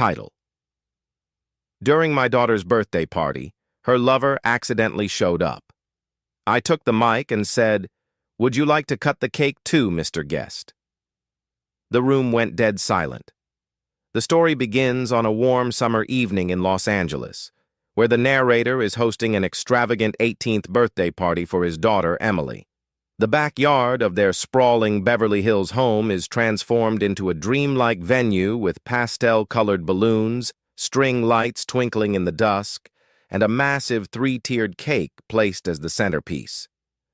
Title: During my daughter's birthday party, her lover accidentally showed up. I took the mic and said, "Would you like to cut the cake too, Mr. Guest?" The room went dead silent. The story begins on a warm summer evening in Los Angeles, where the narrator is hosting an extravagant 18th birthday party for his daughter, Emily. The backyard of their sprawling Beverly Hills home is transformed into a dreamlike venue with pastel-colored balloons, string lights twinkling in the dusk, and a massive three-tiered cake placed as the centerpiece.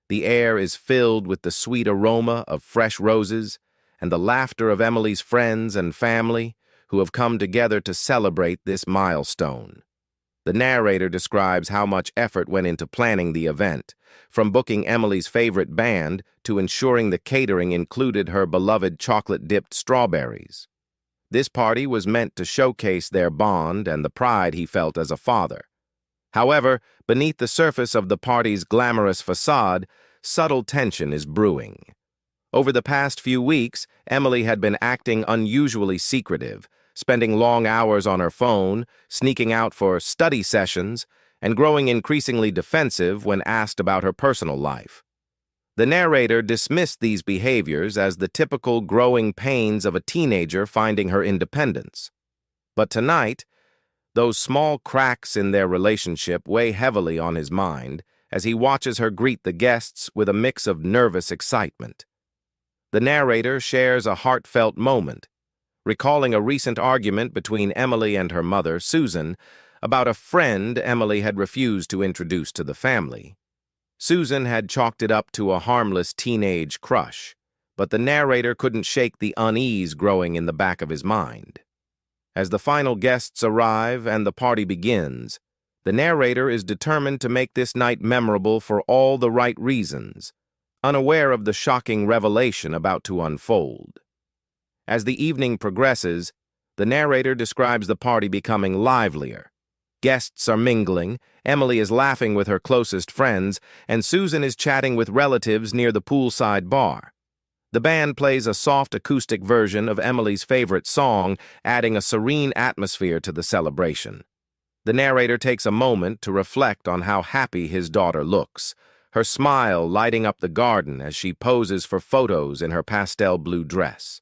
The air is filled with the sweet aroma of fresh roses and the laughter of Emily's friends and family who have come together to celebrate this milestone. The narrator describes how much effort went into planning the event, from booking Emily's favorite band to ensuring the catering included her beloved chocolate-dipped strawberries. This party was meant to showcase their bond and the pride he felt as a father. However, beneath the surface of the party's glamorous facade, subtle tension is brewing. Over the past few weeks, Emily had been acting unusually secretive, spending long hours on her phone, sneaking out for study sessions, and growing increasingly defensive when asked about her personal life. The narrator dismissed these behaviors as the typical growing pains of a teenager finding her independence. But tonight, those small cracks in their relationship weigh heavily on his mind as he watches her greet the guests with a mix of nervous excitement. The narrator shares a heartfelt moment, recalling a recent argument between Emily and her mother, Susan, about a friend Emily had refused to introduce to the family. Susan had chalked it up to a harmless teenage crush, but the narrator couldn't shake the unease growing in the back of his mind. As the final guests arrive and the party begins, the narrator is determined to make this night memorable for all the right reasons, unaware of the shocking revelation about to unfold. As the evening progresses, the narrator describes the party becoming livelier. Guests are mingling, Emily is laughing with her closest friends, and Susan is chatting with relatives near the poolside bar. The band plays a soft acoustic version of Emily's favorite song, adding a serene atmosphere to the celebration. The narrator takes a moment to reflect on how happy his daughter looks, her smile lighting up the garden as she poses for photos in her pastel blue dress.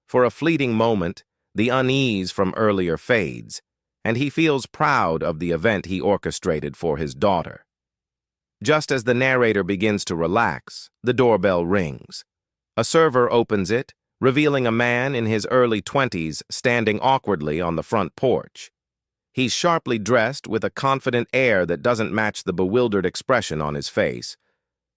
For a fleeting moment, the unease from earlier fades, and he feels proud of the event he orchestrated for his daughter. Just as the narrator begins to relax, the doorbell rings. A server opens it, revealing a man in his early 20s standing awkwardly on the front porch. He's sharply dressed with a confident air that doesn't match the bewildered expression on his face.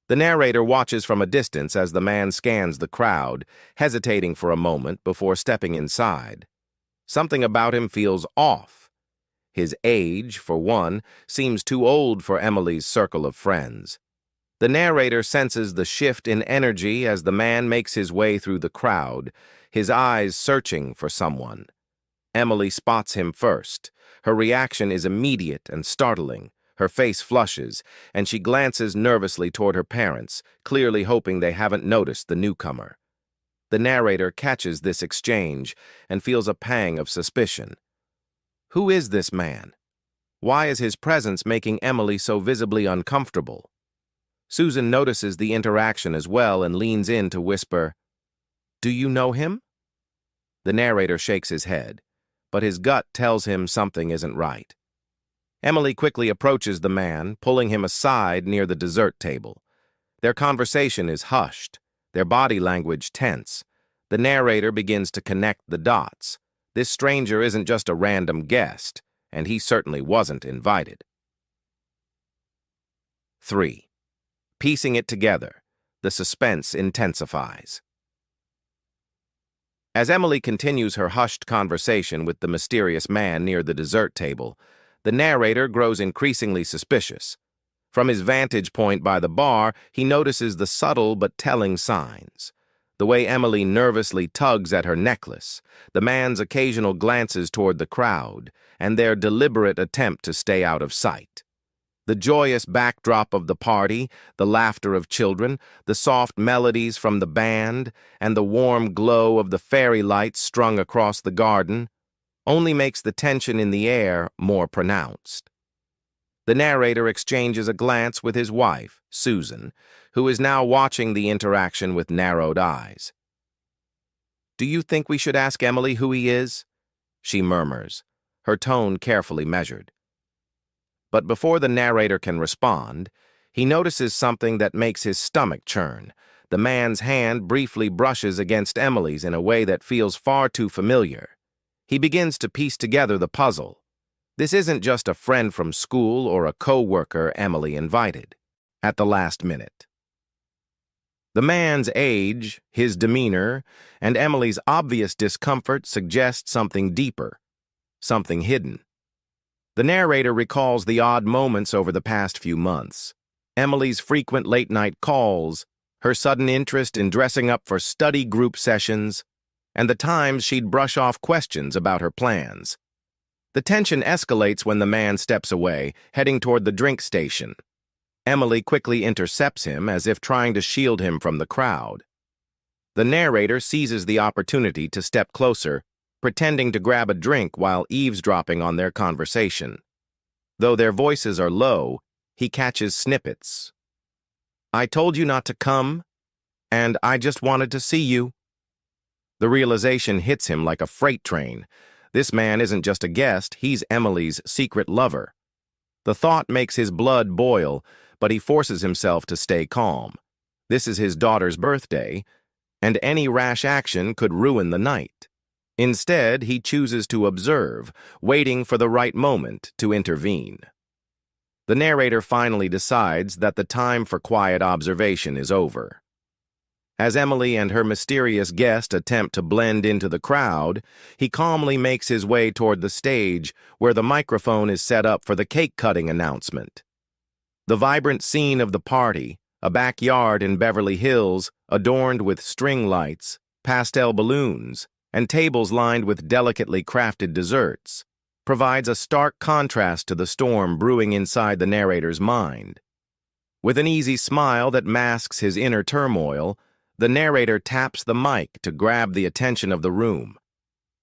The narrator watches from a distance as the man scans the crowd, hesitating for a moment before stepping inside. Something about him feels off. His age, for one, seems too old for Emily's circle of friends. The narrator senses the shift in energy as the man makes his way through the crowd, his eyes searching for someone. Emily spots him first. Her reaction is immediate and startling. Her face flushes, and she glances nervously toward her parents, clearly hoping they haven't noticed the newcomer. The narrator catches this exchange and feels a pang of suspicion. Who is this man? Why is his presence making Emily so visibly uncomfortable? Susan notices the interaction as well and leans in to whisper, "Do you know him?" The narrator shakes his head, but his gut tells him something isn't right. Emily quickly approaches the man, pulling him aside near the dessert table. Their conversation is hushed, their body language tense. The narrator begins to connect the dots. This stranger isn't just a random guest, and he certainly wasn't invited. 3. Piecing it together, the suspense intensifies. As Emily continues her hushed conversation with the mysterious man near the dessert table, the narrator grows increasingly suspicious. From his vantage point by the bar, he notices the subtle but telling signs. The way Emily nervously tugs at her necklace, the man's occasional glances toward the crowd, and their deliberate attempt to stay out of sight. The joyous backdrop of the party, the laughter of children, the soft melodies from the band, and the warm glow of the fairy lights strung across the garden, only makes the tension in the air more pronounced. The narrator exchanges a glance with his wife, Susan, who is now watching the interaction with narrowed eyes. "Do you think we should ask Emily who he is?" she murmurs, her tone carefully measured. But before the narrator can respond, he notices something that makes his stomach churn. The man's hand briefly brushes against Emily's in a way that feels far too familiar. He begins to piece together the puzzle. This isn't just a friend from school or a co-worker Emily invited at the last minute. The man's age, his demeanor, and Emily's obvious discomfort suggest something deeper, something hidden. The narrator recalls the odd moments over the past few months. Emily's frequent late-night calls, her sudden interest in dressing up for study group sessions, and the times she'd brush off questions about her plans. The tension escalates when the man steps away, heading toward the drink station. Emily quickly intercepts him as if trying to shield him from the crowd. The narrator seizes the opportunity to step closer, pretending to grab a drink while eavesdropping on their conversation. Though their voices are low, he catches snippets. "I told you not to come, and I just wanted to see you." The realization hits him like a freight train. This man isn't just a guest, he's Emily's secret lover. The thought makes his blood boil, but he forces himself to stay calm. This is his daughter's birthday, and any rash action could ruin the night. Instead, he chooses to observe, waiting for the right moment to intervene. The narrator finally decides that the time for quiet observation is over. As Emily and her mysterious guest attempt to blend into the crowd, he calmly makes his way toward the stage where the microphone is set up for the cake-cutting announcement. The vibrant scene of the party, a backyard in Beverly Hills adorned with string lights, pastel balloons, and tables lined with delicately crafted desserts, provides a stark contrast to the storm brewing inside the narrator's mind. With an easy smile that masks his inner turmoil, the narrator taps the mic to grab the attention of the room.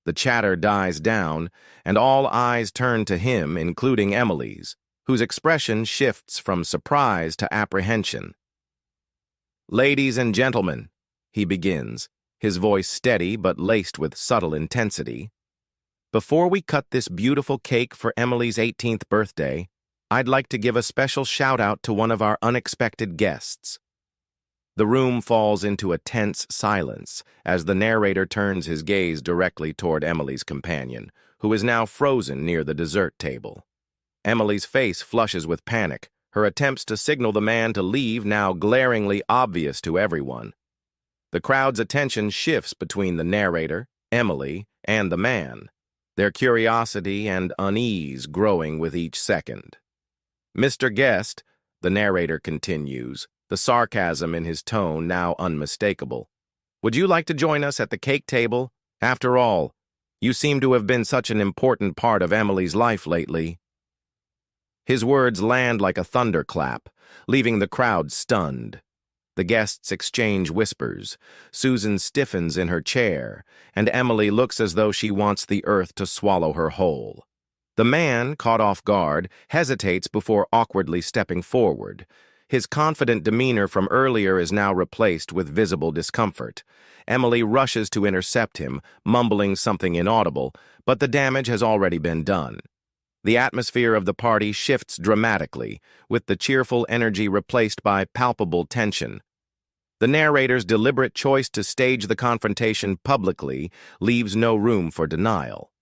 The chatter dies down, and all eyes turn to him, including Emily's, whose expression shifts from surprise to apprehension. "Ladies and gentlemen," he begins, his voice steady but laced with subtle intensity, "before we cut this beautiful cake for Emily's 18th birthday, I'd like to give a special shout-out to one of our unexpected guests." The room falls into a tense silence as the narrator turns his gaze directly toward Emily's companion, who is now frozen near the dessert table. Emily's face flushes with panic, her attempts to signal the man to leave now glaringly obvious to everyone. The crowd's attention shifts between the narrator, Emily, and the man, their curiosity and unease growing with each second. "Mr. Guest," the narrator continues, the sarcasm in his tone now unmistakable, "would you like to join us at the cake table? After all, you seem to have been such an important part of Emily's life lately." His words land like a thunderclap, leaving the crowd stunned. The guests exchange whispers. Susan stiffens in her chair, and Emily looks as though she wants the earth to swallow her whole. The man, caught off guard, hesitates before awkwardly stepping forward. His confident demeanor from earlier is now replaced with visible discomfort. Emily rushes to intercept him, mumbling something inaudible, but the damage has already been done. The atmosphere of the party shifts dramatically, with the cheerful energy replaced by palpable tension. The narrator's deliberate choice to stage the confrontation publicly leaves no room for denial.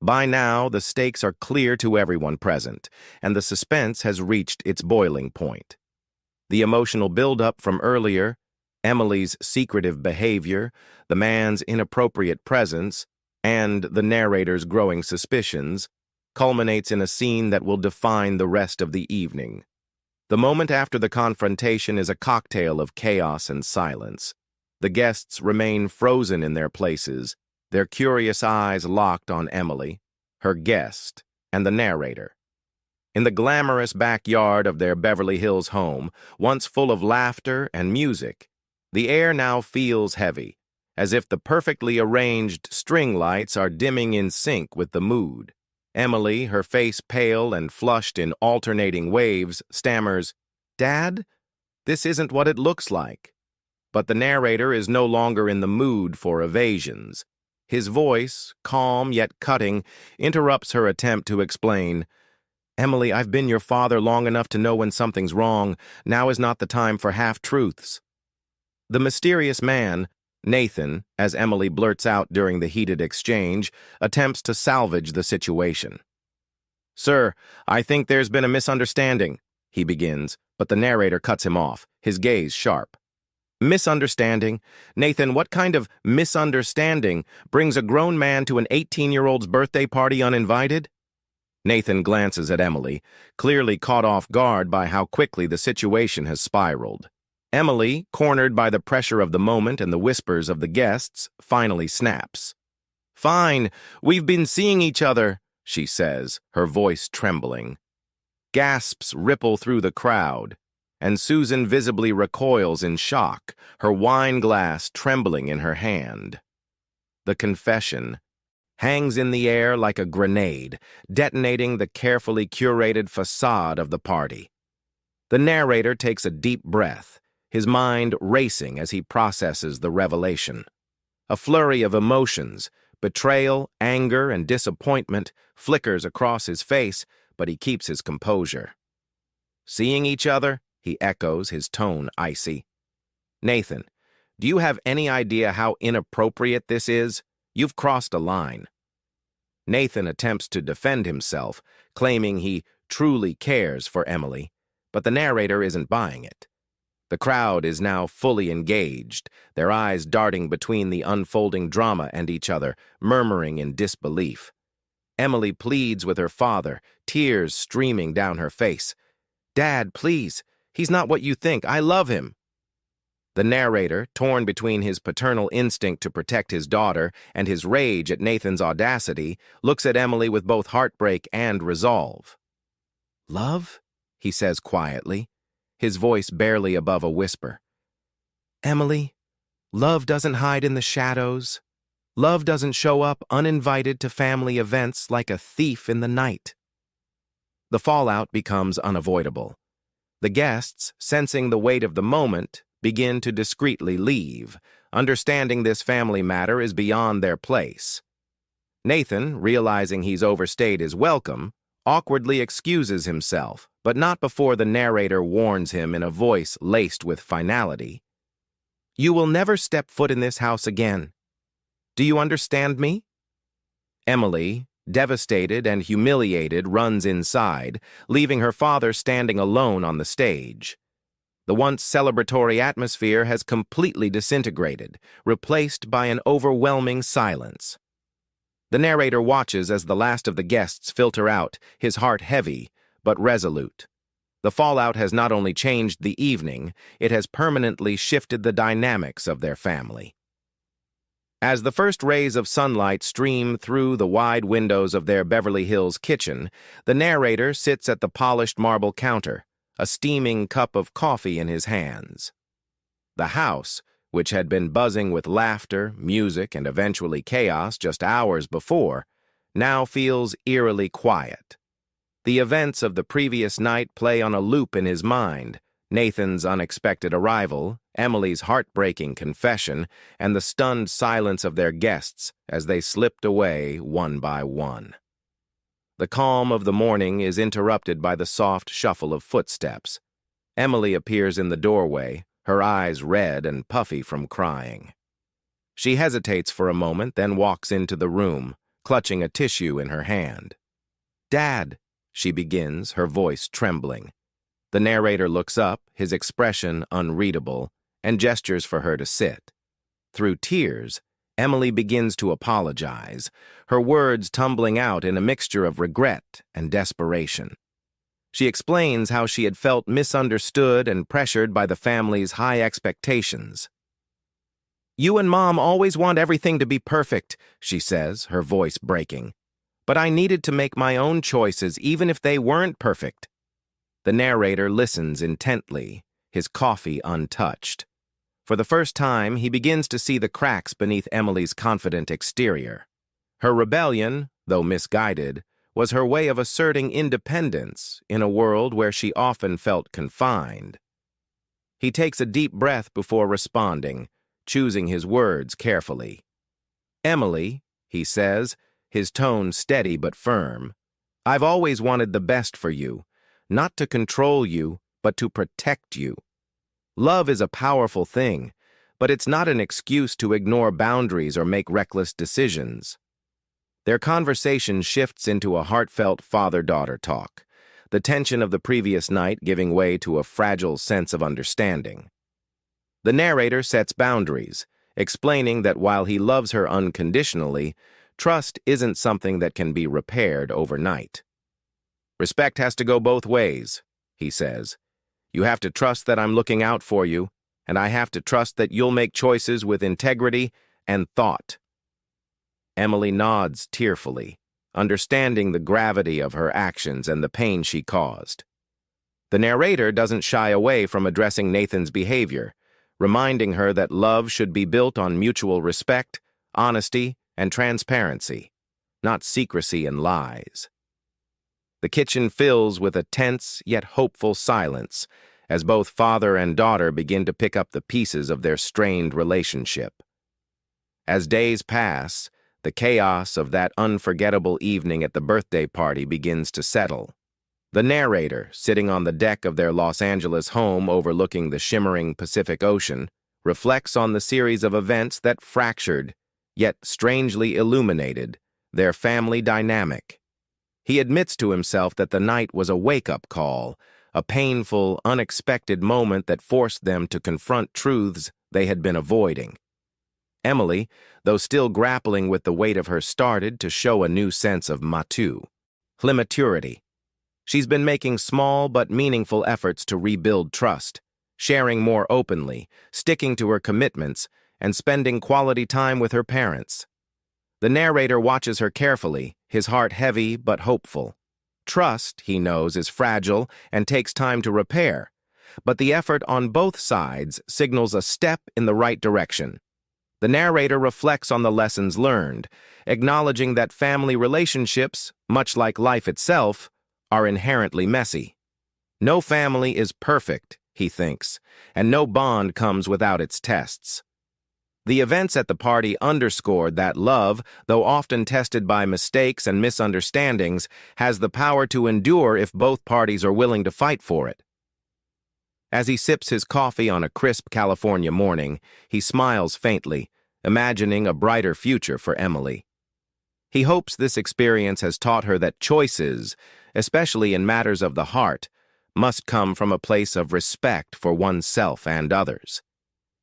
By now, the stakes are clear to everyone present, and the suspense has reached its boiling point. The emotional buildup from earlier, Emily's secretive behavior, the man's inappropriate presence, and the narrator's growing suspicions, culminates in a scene that will define the rest of the evening. The moment after the confrontation is a cocktail of chaos and silence. The guests remain frozen in their places, their curious eyes locked on Emily, her guest, and the narrator. In the glamorous backyard of their Beverly Hills home, once full of laughter and music, the air now feels heavy, as if the perfectly arranged string lights are dimming in sync with the mood. Emily, her face pale and flushed in alternating waves, stammers, "Dad, this isn't what it looks like." But the narrator is no longer in the mood for evasions. His voice, calm yet cutting, interrupts her attempt to explain, "Emily, I've been your father long enough to know when something's wrong. Now is not the time for half-truths." The mysterious man, Nathan, as Emily blurts out during the heated exchange, attempts to salvage the situation. "Sir, I think there's been a misunderstanding," he begins, but the narrator cuts him off, his gaze sharp. "Misunderstanding? Nathan, what kind of misunderstanding brings a grown man to an 18-year-old's birthday party uninvited?" Nathan glances at Emily, clearly caught off guard by how quickly the situation has spiraled. Emily, cornered by the pressure of the moment and the whispers of the guests, finally snaps. "Fine, we've been seeing each other," she says, her voice trembling. Gasps ripple through the crowd, and Susan visibly recoils in shock, her wine glass trembling in her hand. The confession hangs in the air like a grenade, detonating the carefully curated facade of the party. The narrator takes a deep breath, his mind racing as he processes the revelation. A flurry of emotions, betrayal, anger, and disappointment flickers across his face, but he keeps his composure. "Seeing each other?" he echoes, his tone icy. "Nathan, do you have any idea how inappropriate this is? You've crossed a line." Nathan attempts to defend himself, claiming he truly cares for Emily, but the narrator isn't buying it. The crowd is now fully engaged, their eyes darting between the unfolding drama and each other, murmuring in disbelief. Emily pleads with her father, tears streaming down her face. "Dad, please. He's not what you think. I love him." The narrator, torn between his paternal instinct to protect his daughter and his rage at Nathan's audacity, looks at Emily with both heartbreak and resolve. "Love?" he says quietly, his voice barely above a whisper. "Emily, love doesn't hide in the shadows. Love doesn't show up uninvited to family events like a thief in the night." The fallout becomes unavoidable. The guests, sensing the weight of the moment, begin to discreetly leave, understanding this family matter is beyond their place. Nathan, realizing he's overstayed his welcome, awkwardly excuses himself, but not before the narrator warns him in a voice laced with finality. "You will never step foot in this house again. Do you understand me?" Emily, devastated and humiliated, runs inside, leaving her father standing alone on the stage. The once celebratory atmosphere has completely disintegrated, replaced by an overwhelming silence. The narrator watches as the last of the guests filter out, his heart heavy, but resolute. The fallout has not only changed the evening, it has permanently shifted the dynamics of their family. As the first rays of sunlight stream through the wide windows of their Beverly Hills kitchen, the narrator sits at the polished marble counter, a steaming cup of coffee in his hands. The house, which had been buzzing with laughter, music, and eventually chaos just hours before, now feels eerily quiet. The events of the previous night play on a loop in his mind: Nathan's unexpected arrival, Emily's heartbreaking confession, and the stunned silence of their guests as they slipped away one by one. The calm of the morning is interrupted by the soft shuffle of footsteps. Emily appears in the doorway, her eyes red and puffy from crying. She hesitates for a moment, then walks into the room, clutching a tissue in her hand. "Dad," she begins, her voice trembling. The narrator looks up, his expression unreadable, and gestures for her to sit. Through tears, Emily begins to apologize, her words tumbling out in a mixture of regret and desperation. She explains how she had felt misunderstood and pressured by the family's high expectations. "You and Mom always want everything to be perfect," she says, her voice breaking. "But I needed to make my own choices even if they weren't perfect." The narrator listens intently, his coffee untouched. For the first time, he begins to see the cracks beneath Emily's confident exterior. Her rebellion, though misguided, was her way of asserting independence in a world where she often felt confined. He takes a deep breath before responding, choosing his words carefully. "Emily," he says, his tone steady but firm, "I've always wanted the best for you, not to control you, but to protect you. Love is a powerful thing, but it's not an excuse to ignore boundaries or make reckless decisions." Their conversation shifts into a heartfelt father-daughter talk, the tension of the previous night giving way to a fragile sense of understanding. The narrator sets boundaries, explaining that while he loves her unconditionally, trust isn't something that can be repaired overnight. "Respect has to go both ways," he says. "You have to trust that I'm looking out for you, and I have to trust that you'll make choices with integrity and thought." Emily nods tearfully, understanding the gravity of her actions and the pain she caused. The narrator doesn't shy away from addressing Nathan's behavior, reminding her that love should be built on mutual respect, honesty, and transparency, not secrecy and lies. The kitchen fills with a tense yet hopeful silence as both father and daughter begin to pick up the pieces of their strained relationship. As days pass, the chaos of that unforgettable evening at the birthday party begins to settle. The narrator, sitting on the deck of their Los Angeles home overlooking the shimmering Pacific Ocean, reflects on the series of events that fractured, yet strangely illuminated, their family dynamic. He admits to himself that the night was a wake-up call, a painful, unexpected moment that forced them to confront truths they had been avoiding. Emily, though still grappling with the weight of her, started to show a new sense of maturity. She's been making small but meaningful efforts to rebuild trust, sharing more openly, sticking to her commitments, and spending quality time with her parents. The narrator watches her carefully, his heart heavy but hopeful. Trust, he knows, is fragile and takes time to repair, but the effort on both sides signals a step in the right direction. The narrator reflects on the lessons learned, acknowledging that family relationships, much like life itself, are inherently messy. No family is perfect, he thinks, and no bond comes without its tests. The events at the party underscored that love, though often tested by mistakes and misunderstandings, has the power to endure if both parties are willing to fight for it. As he sips his coffee on a crisp California morning, he smiles faintly, imagining a brighter future for Emily. He hopes this experience has taught her that choices, especially in matters of the heart, must come from a place of respect for oneself and others.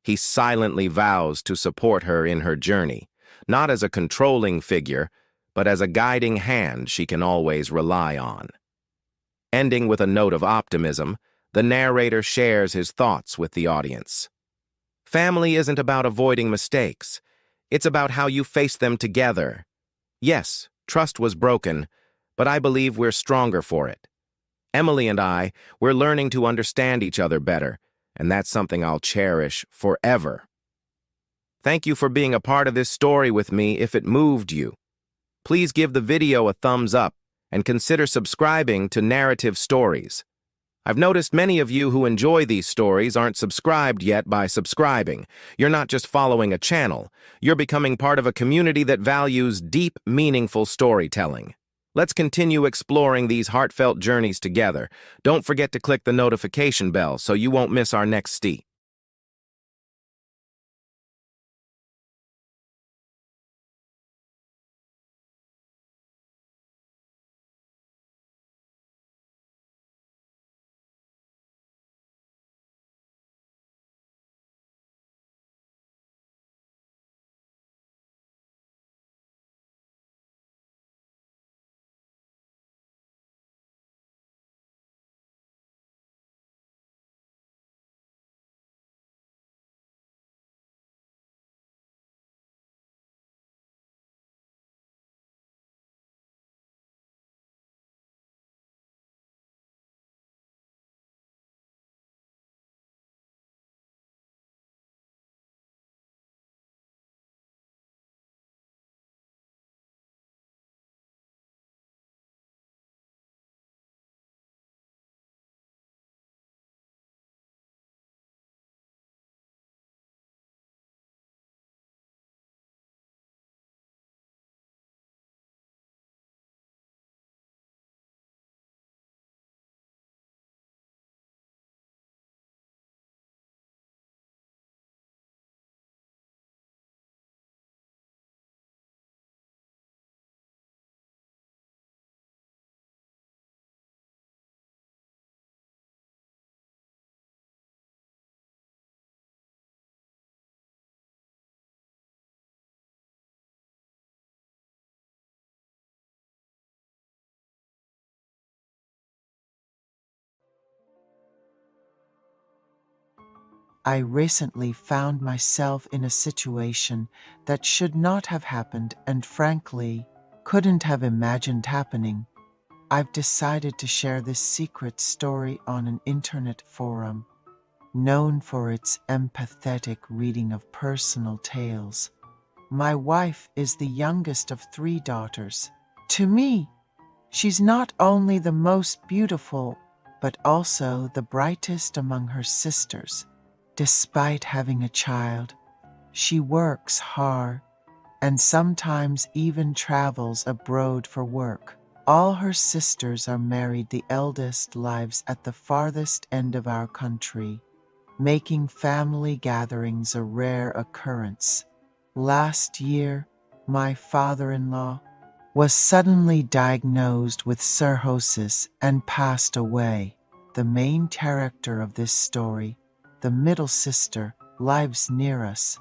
He silently vows to support her in her journey, not as a controlling figure, but as a guiding hand she can always rely on. Ending with a note of optimism, the narrator shares his thoughts with the audience. Family isn't about avoiding mistakes. It's about how you face them together. Yes, trust was broken, but I believe we're stronger for it. Emily and we're learning to understand each other better, and that's something I'll cherish forever. Thank you for being a part of this story with me if it moved you. Please give the video a thumbs up and consider subscribing to Narrative Stories. I've noticed many of you who enjoy these stories aren't subscribed yet by subscribing. You're not just following a channel. You're becoming part of a community that values deep, meaningful storytelling. Let's continue exploring these heartfelt journeys together. Don't forget to click the notification bell so you won't miss our next steep. I recently found myself in a situation that should not have happened and frankly couldn't have imagined happening. I've decided to share this secret story on an internet forum known for its empathetic reading of personal tales. My wife is the youngest of 3 daughters. To me, she's not only the most beautiful, but also the brightest among her sisters. Despite having a child, she works hard and sometimes even travels abroad for work. All her sisters are married. The eldest lives at the farthest end of our country, making family gatherings a rare occurrence. Last year, my father-in-law was suddenly diagnosed with cirrhosis and passed away. The main character of this story, the middle sister, lives near us.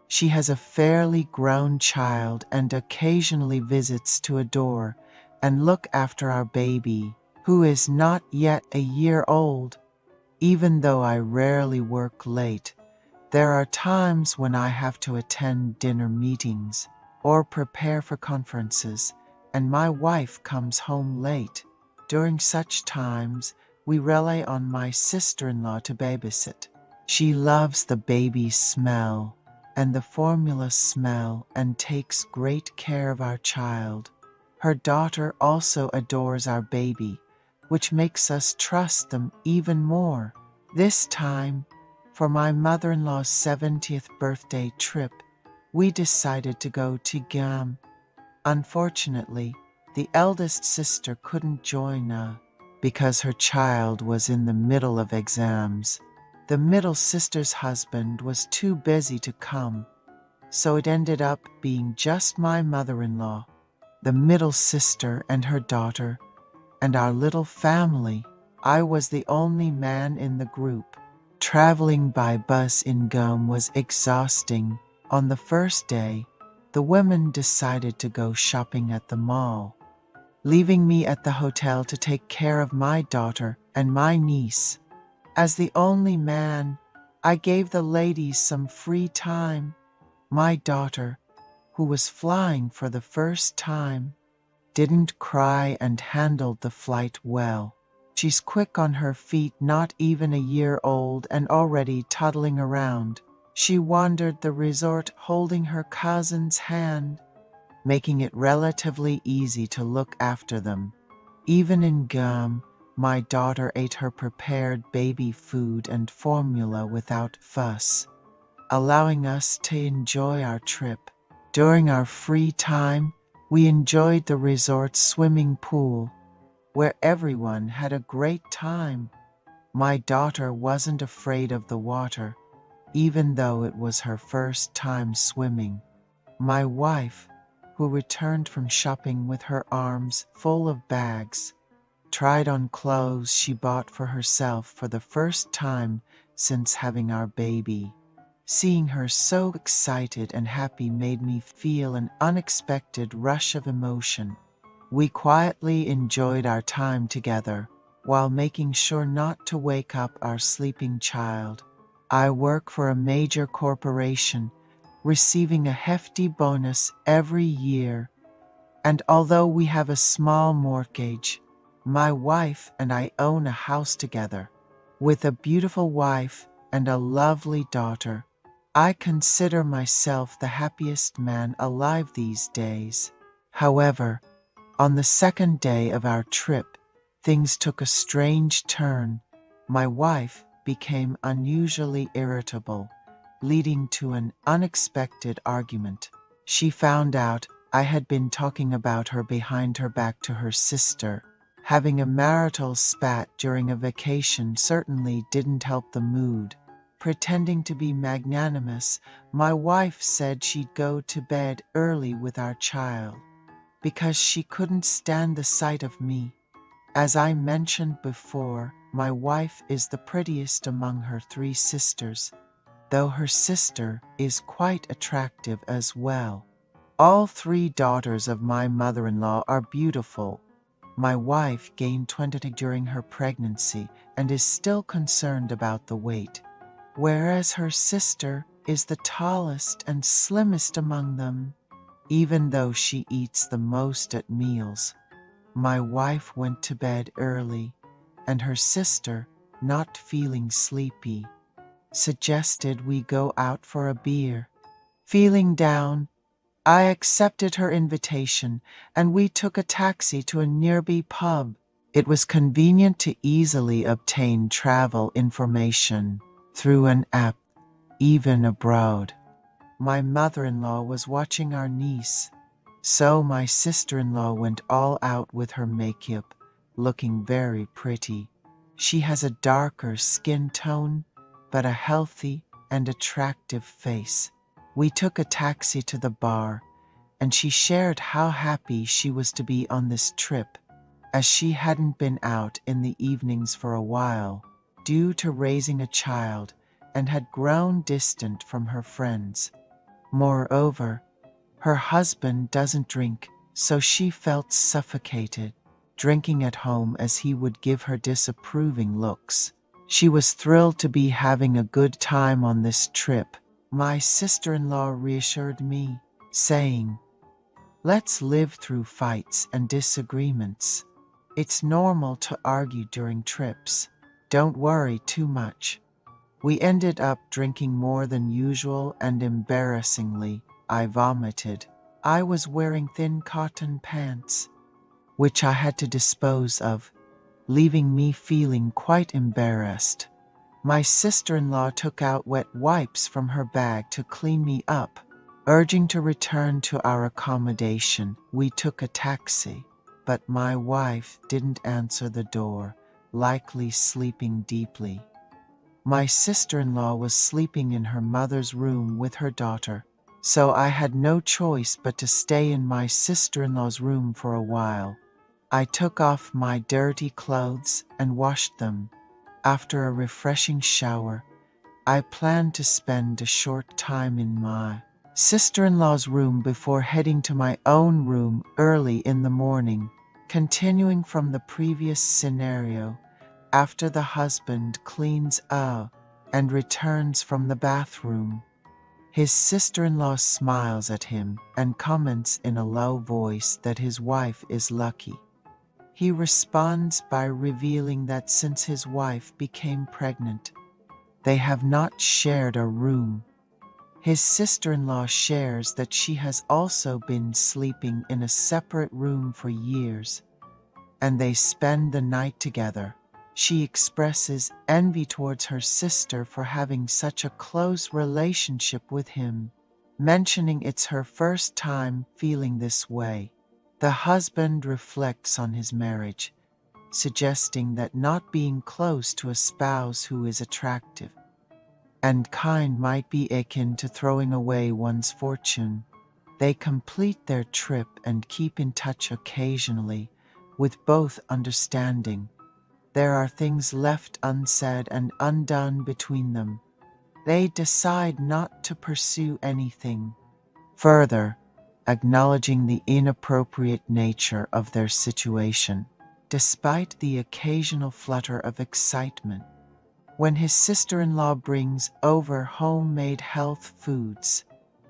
She has a fairly grown child and occasionally visits to adore and look after our baby, who is not yet a year old. Even though I rarely work late, there are times when I have to attend dinner meetings or prepare for conferences, and my wife comes home late. During such times, we rely on my sister-in-law to babysit. She loves the baby's smell and the formula smell and takes great care of our child. Her daughter also adores our baby, which makes us trust them even more. This time, for my mother-in-law's 70th birthday trip, we decided to go to Guam. Unfortunately, the eldest sister couldn't join us because her child was in the middle of exams. The middle sister's husband was too busy to come, so it ended up being just my mother-in-law, the middle sister and her daughter, and our little family. I was the only man in the group. Traveling by bus in Guam was exhausting. On the first day, the women decided to go shopping at the mall, leaving me at the hotel to take care of my daughter and my niece. As the only man, I gave the ladies some free time. My daughter, who was flying for the first time, didn't cry and handled the flight well. She's quick on her feet, not even a year old, and already toddling around. She wandered the resort holding her cousin's hand, making it relatively easy to look after them. Even in Guam, my daughter ate her prepared baby food and formula without fuss, allowing us to enjoy our trip. During our free time, we enjoyed the resort's swimming pool, where everyone had a great time. My daughter wasn't afraid of the water, even though it was her first time swimming. My wife, who returned from shopping with her arms full of bags, tried on clothes she bought for herself for the first time since having our baby. Seeing her so excited and happy made me feel an unexpected rush of emotion. We quietly enjoyed our time together while making sure not to wake up our sleeping child. I work for a major corporation, receiving a hefty bonus every year, and although we have a small mortgage, my wife and I own a house together. With a beautiful wife and a lovely daughter, I consider myself the happiest man alive these days. However, on the second day of our trip, things took a strange turn. My wife became unusually irritable, leading to an unexpected argument. She found out I had been talking about her behind her back to her sister. Having a marital spat during a vacation certainly didn't help the mood. Pretending to be magnanimous, my wife said she'd go to bed early with our child because she couldn't stand the sight of me. As I mentioned before, my wife is the prettiest among her 3 sisters, though her sister is quite attractive as well. All 3 daughters of my mother-in-law are beautiful. My wife gained 20 during her pregnancy and is still concerned about the weight. whereas her sister is the tallest and slimmest among them, even though she eats the most at meals. My wife went to bed early, and her sister, not feeling sleepy, suggested we go out for a beer. Feeling down, I accepted her invitation, and we took a taxi to a nearby pub. It was convenient to easily obtain travel information through an app, even abroad. My mother-in-law was watching our niece, so my sister-in-law went all out with her makeup, looking very pretty. She has a darker skin tone, but a healthy and attractive face. We took a taxi to the bar, and she shared how happy she was to be on this trip, as she hadn't been out in the evenings for a while, due to raising a child, and had grown distant from her friends. Moreover, her husband doesn't drink, so she felt suffocated, drinking at home as he would give her disapproving looks. She was thrilled to be having a good time on this trip. My sister-in-law reassured me, saying, "Let's live through fights and disagreements. It's normal to argue during trips. Don't worry too much." We ended up drinking more than usual, and embarrassingly, I vomited. I was wearing thin cotton pants, which I had to dispose of, leaving me feeling quite embarrassed. My sister-in-law took out wet wipes from her bag to clean me up. Urging to return to our accommodation, we took a taxi, but my wife didn't answer the door, likely sleeping deeply. My sister-in-law was sleeping in her mother's room with her daughter, so I had no choice but to stay in my sister-in-law's room for a while. I took off my dirty clothes and washed them. After a refreshing shower, I planned to spend a short time in my sister-in-law's room before heading to my own room early in the morning. Continuing from the previous scenario, after the husband cleans up and returns from the bathroom, his sister-in-law smiles at him and comments in a low voice that his wife is lucky. He responds by revealing that since his wife became pregnant, they have not shared a room. His sister-in-law shares that she has also been sleeping in a separate room for years, and they spend the night together. She expresses envy towards her sister for having such a close relationship with him, mentioning it's her first time feeling this way. The husband reflects on his marriage, suggesting that not being close to a spouse who is attractive and kind might be akin to throwing away one's fortune. They complete their trip and keep in touch occasionally, with both understanding there are things left unsaid and undone between them. They decide not to pursue anything further, acknowledging the inappropriate nature of their situation, despite the occasional flutter of excitement. When his sister-in-law brings over homemade health foods,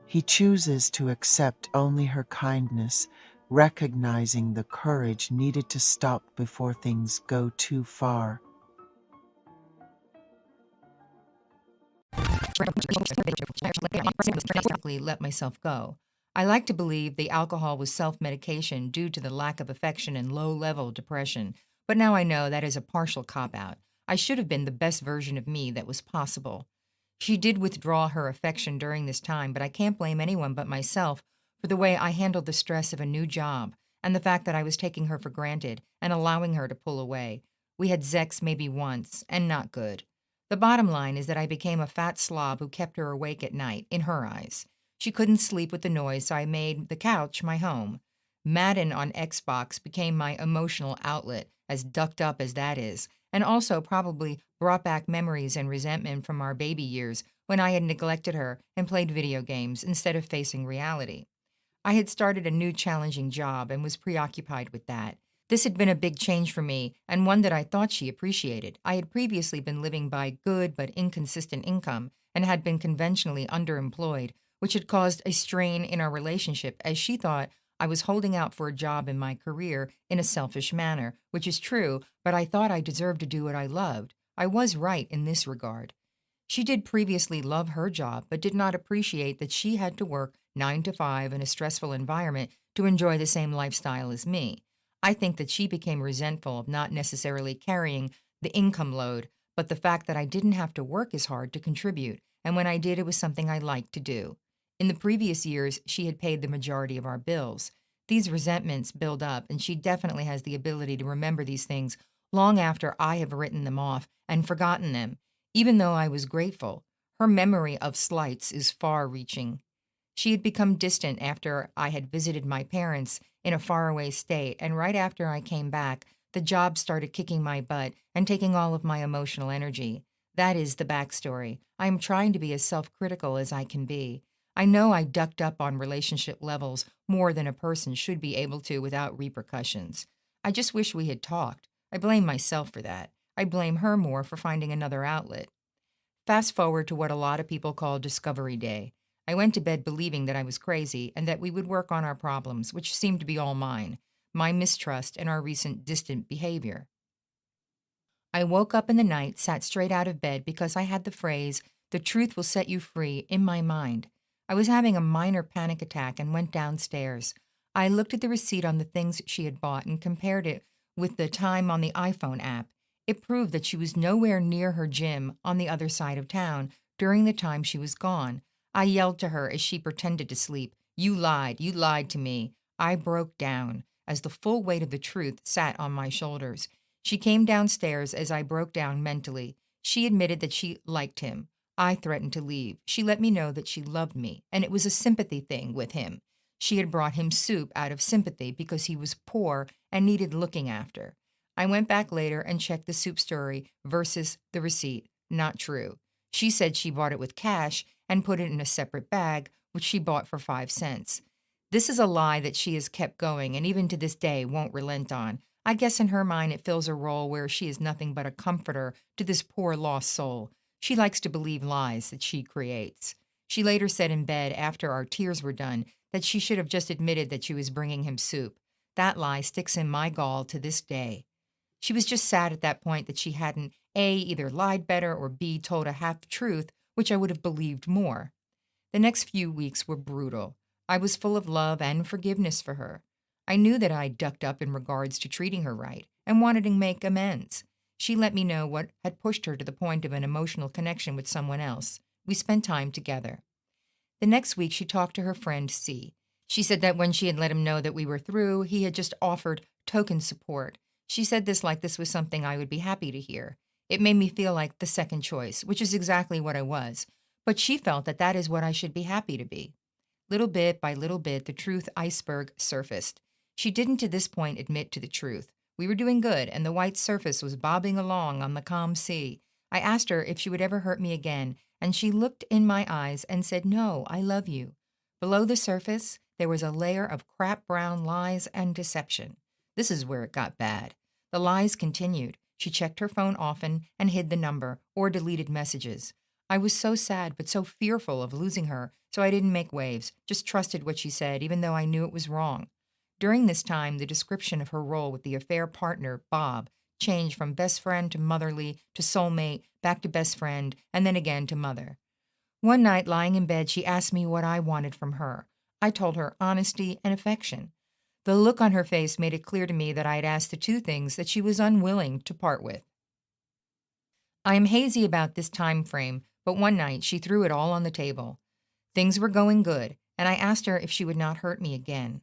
he chooses to accept only her kindness, recognizing the courage needed to stop before things go too far. Let myself go. I like to believe the alcohol was self-medication due to the lack of affection and low-level depression, but now I know that is a partial cop-out. I should have been the best version of me that was possible. She did withdraw her affection during this time, but I can't blame anyone but myself for the way I handled the stress of a new job and the fact that I was taking her for granted and allowing her to pull away. We had sex maybe once, and not good. The bottom line is that I became a fat slob who kept her awake at night, in her eyes. She couldn't sleep with the noise, so I made the couch my home. Madden on Xbox became my emotional outlet, as ducked up as that is, and also probably brought back memories and resentment from our baby years when I had neglected her and played video games instead of facing reality. I had started a new challenging job and was preoccupied with that. This had been a big change for me, and one that I thought she appreciated. I had previously been living by good but inconsistent income and had been conventionally underemployed, which had caused a strain in our relationship as she thought I was holding out for a job in my career in a selfish manner, which is true, but I thought I deserved to do what I loved. I was right in this regard. She did previously love her job, but did not appreciate that she had to work 9 to 5 in a stressful environment to enjoy the same lifestyle as me. I think that she became resentful of not necessarily carrying the income load, but the fact that I didn't have to work as hard to contribute, and when I did, it was something I liked to do. In the previous years, she had paid the majority of our bills. These resentments build up, and she definitely has the ability to remember these things long after I have written them off and forgotten them. Even though I was grateful, her memory of slights is far reaching. She had become distant after I had visited my parents in a faraway state, and right after I came back, the job started kicking my butt and taking all of my emotional energy. That is the backstory. I am trying to be as self critical as I can be. I know I ducked up on relationship levels more than a person should be able to without repercussions. I just wish we had talked. I blame myself for that. I blame her more for finding another outlet. Fast forward to what a lot of people call Discovery Day. I went to bed believing that I was crazy and that we would work on our problems, which seemed to be all mine, my mistrust, and our recent distant behavior. I woke up in the night, sat straight out of bed because I had the phrase, "the truth will set you free," in my mind. I was having a minor panic attack and went downstairs. I looked at the receipt on the things she had bought and compared it with the time on the iPhone app. It proved that she was nowhere near her gym on the other side of town during the time she was gone. I yelled to her as she pretended to sleep, "You lied. You lied to me." I broke down as the full weight of the truth sat on my shoulders. She came downstairs as I broke down mentally. She admitted that she liked him. I threatened to leave. She let me know that she loved me, and it was a sympathy thing with him. She had brought him soup out of sympathy because he was poor and needed looking after. I went back later and checked the soup story versus the receipt. Not true. She said she bought it with cash and put it in a separate bag, which she bought for 5 cents. This is a lie that she has kept going and even to this day won't relent on. I guess in her mind it fills a role where she is nothing but a comforter to this poor lost soul. She likes to believe lies that she creates. She later said in bed after our tears were done that she should have just admitted that she was bringing him soup. That lie sticks in my gall to this day. She was just sad at that point that she hadn't A, either lied better, or B, told a half truth, which I would have believed more. The next few weeks were brutal. I was full of love and forgiveness for her. I knew that I ducked up in regards to treating her right and wanted to make amends. She let me know what had pushed her to the point of an emotional connection with someone else. We spent time together. The next week, she talked to her friend C. She said that when she had let him know that we were through, he had just offered token support. She said this like this was something I would be happy to hear. It made me feel like the second choice, which is exactly what I was. But she felt that that is what I should be happy to be. Little bit by little bit, the truth iceberg surfaced. She didn't to this point admit to the truth. We were doing good, and the white surface was bobbing along on the calm sea. I asked her if she would ever hurt me again, and she looked in my eyes and said, "No, I love you." Below the surface, there was a layer of crap brown lies and deception. This is where it got bad. The lies continued. She checked her phone often and hid the number or deleted messages. I was so sad but so fearful of losing her, so I didn't make waves, just trusted what she said, even though I knew it was wrong. During this time, the description of her role with the affair partner, Bob, changed from best friend to motherly to soulmate, back to best friend, and then again to mother. One night, lying in bed, she asked me what I wanted from her. I told her honesty and affection. The look on her face made it clear to me that I had asked the two things that she was unwilling to part with. I am hazy about this time frame, but one night she threw it all on the table. Things were going good, and I asked her if she would not hurt me again.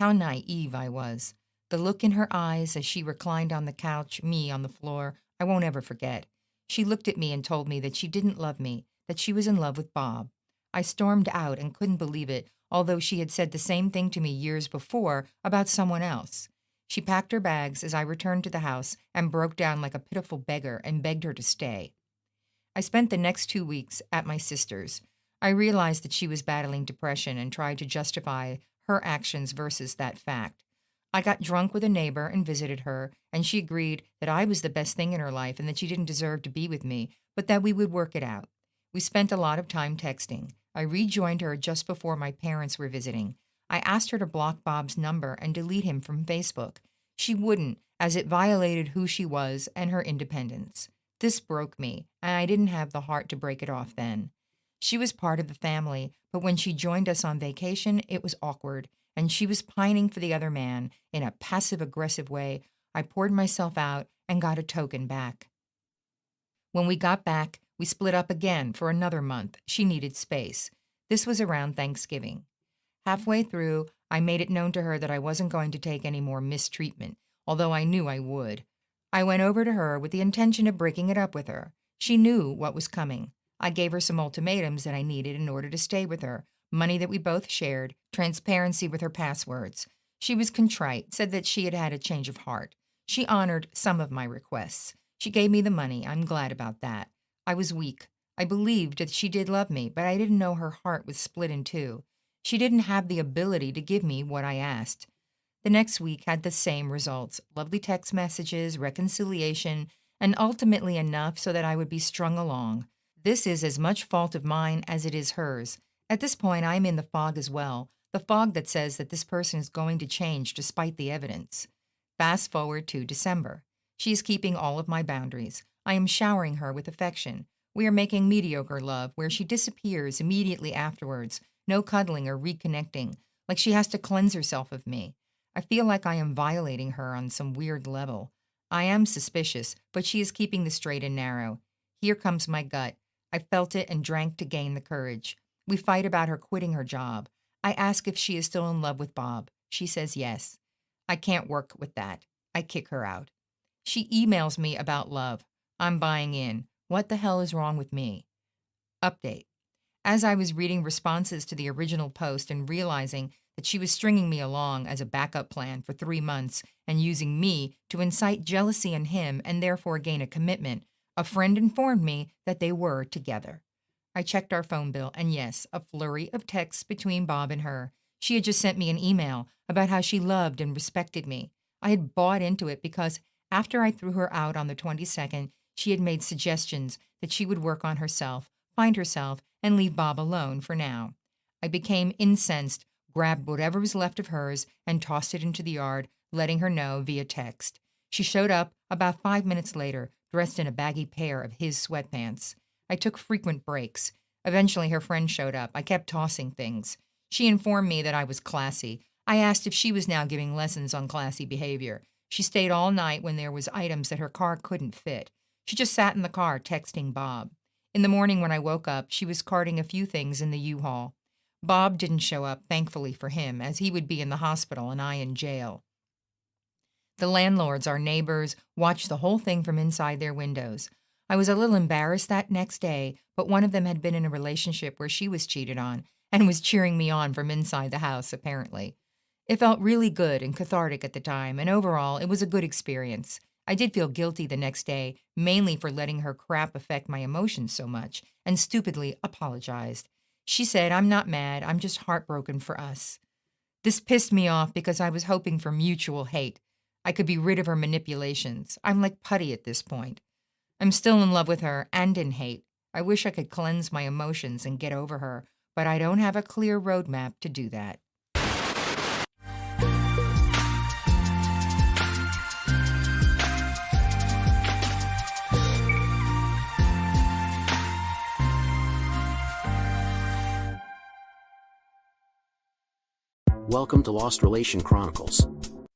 How naive I was. The look in her eyes as she reclined on the couch, me on the floor, I won't ever forget. She looked at me and told me that she didn't love me, that she was in love with Bob. I stormed out and couldn't believe it, although she had said the same thing to me years before about someone else. She packed her bags as I returned to the house and broke down like a pitiful beggar and begged her to stay. I spent the next 2 weeks at my sister's. I realized that she was battling depression and tried to justify her actions versus that fact. I got drunk with a neighbor and visited her, and she agreed that I was the best thing in her life and that she didn't deserve to be with me, but that we would work it out. We spent a lot of time texting. I rejoined her just before my parents were visiting. I asked her to block Bob's number and delete him from Facebook. She wouldn't, as it violated who she was and her independence. This broke me, and I didn't have the heart to break it off then. She was part of the family, but when she joined us on vacation, it was awkward, and she was pining for the other man in a passive-aggressive way. I poured myself out and got a token back. When we got back, we split up again for another month. She needed space. This was around Thanksgiving. Halfway through, I made it known to her that I wasn't going to take any more mistreatment, although I knew I would. I went over to her with the intention of breaking it up with her. She knew what was coming. I gave her some ultimatums that I needed in order to stay with her, money that we both shared, transparency with her passwords. She was contrite, said that she had had a change of heart. She honored some of my requests. She gave me the money. I'm glad about that. I was weak. I believed that she did love me, but I didn't know her heart was split in two. She didn't have the ability to give me what I asked. The next week had the same results: lovely text messages, reconciliation, and ultimately enough so that I would be strung along. This is as much fault of mine as it is hers. At this point, I am in the fog as well, the fog that says that this person is going to change despite the evidence. Fast forward to December. She is keeping all of my boundaries. I am showering her with affection. We are making mediocre love, where she disappears immediately afterwards, no cuddling or reconnecting, like she has to cleanse herself of me. I feel like I am violating her on some weird level. I am suspicious, but she is keeping the straight and narrow. Here comes my gut. I felt it and drank to gain the courage. We fight about her quitting her job. I ask if she is still in love with Bob. She says yes. I can't work with that. I kick her out. She emails me about love. I'm buying in. What the hell is wrong with me? Update. As I was reading responses to the original post and realizing that she was stringing me along as a backup plan for 3 months and using me to incite jealousy in him and therefore gain a commitment, a friend informed me that they were together. I checked our phone bill, and yes, a flurry of texts between Bob and her. She had just sent me an email about how she loved and respected me. I had bought into it because after I threw her out on the 22nd, she had made suggestions that she would work on herself, find herself, and leave Bob alone for now. I became incensed, grabbed whatever was left of hers, and tossed it into the yard, letting her know via text. She showed up about 5 minutes later, dressed in a baggy pair of his sweatpants. I took frequent breaks. Eventually, her friend showed up. I kept tossing things. She informed me that I was classy. I asked if she was now giving lessons on classy behavior. She stayed all night when there was items that her car couldn't fit. She just sat in the car texting Bob. In the morning when I woke up, she was carting a few things in the U-Haul. Bob didn't show up, thankfully for him, as he would be in the hospital and I in jail. The landlords, our neighbors, watched the whole thing from inside their windows. I was a little embarrassed that next day, but one of them had been in a relationship where she was cheated on and was cheering me on from inside the house, apparently. It felt really good and cathartic at the time, and overall, it was a good experience. I did feel guilty the next day, mainly for letting her crap affect my emotions so much, and stupidly apologized. She said, "I'm not mad, I'm just heartbroken for us." This pissed me off because I was hoping for mutual hate. I could be rid of her manipulations. I'm like putty at this point. I'm still in love with her and in hate. I wish I could cleanse my emotions and get over her, but I don't have a clear roadmap to do that. Welcome to Lost Relation Chronicles.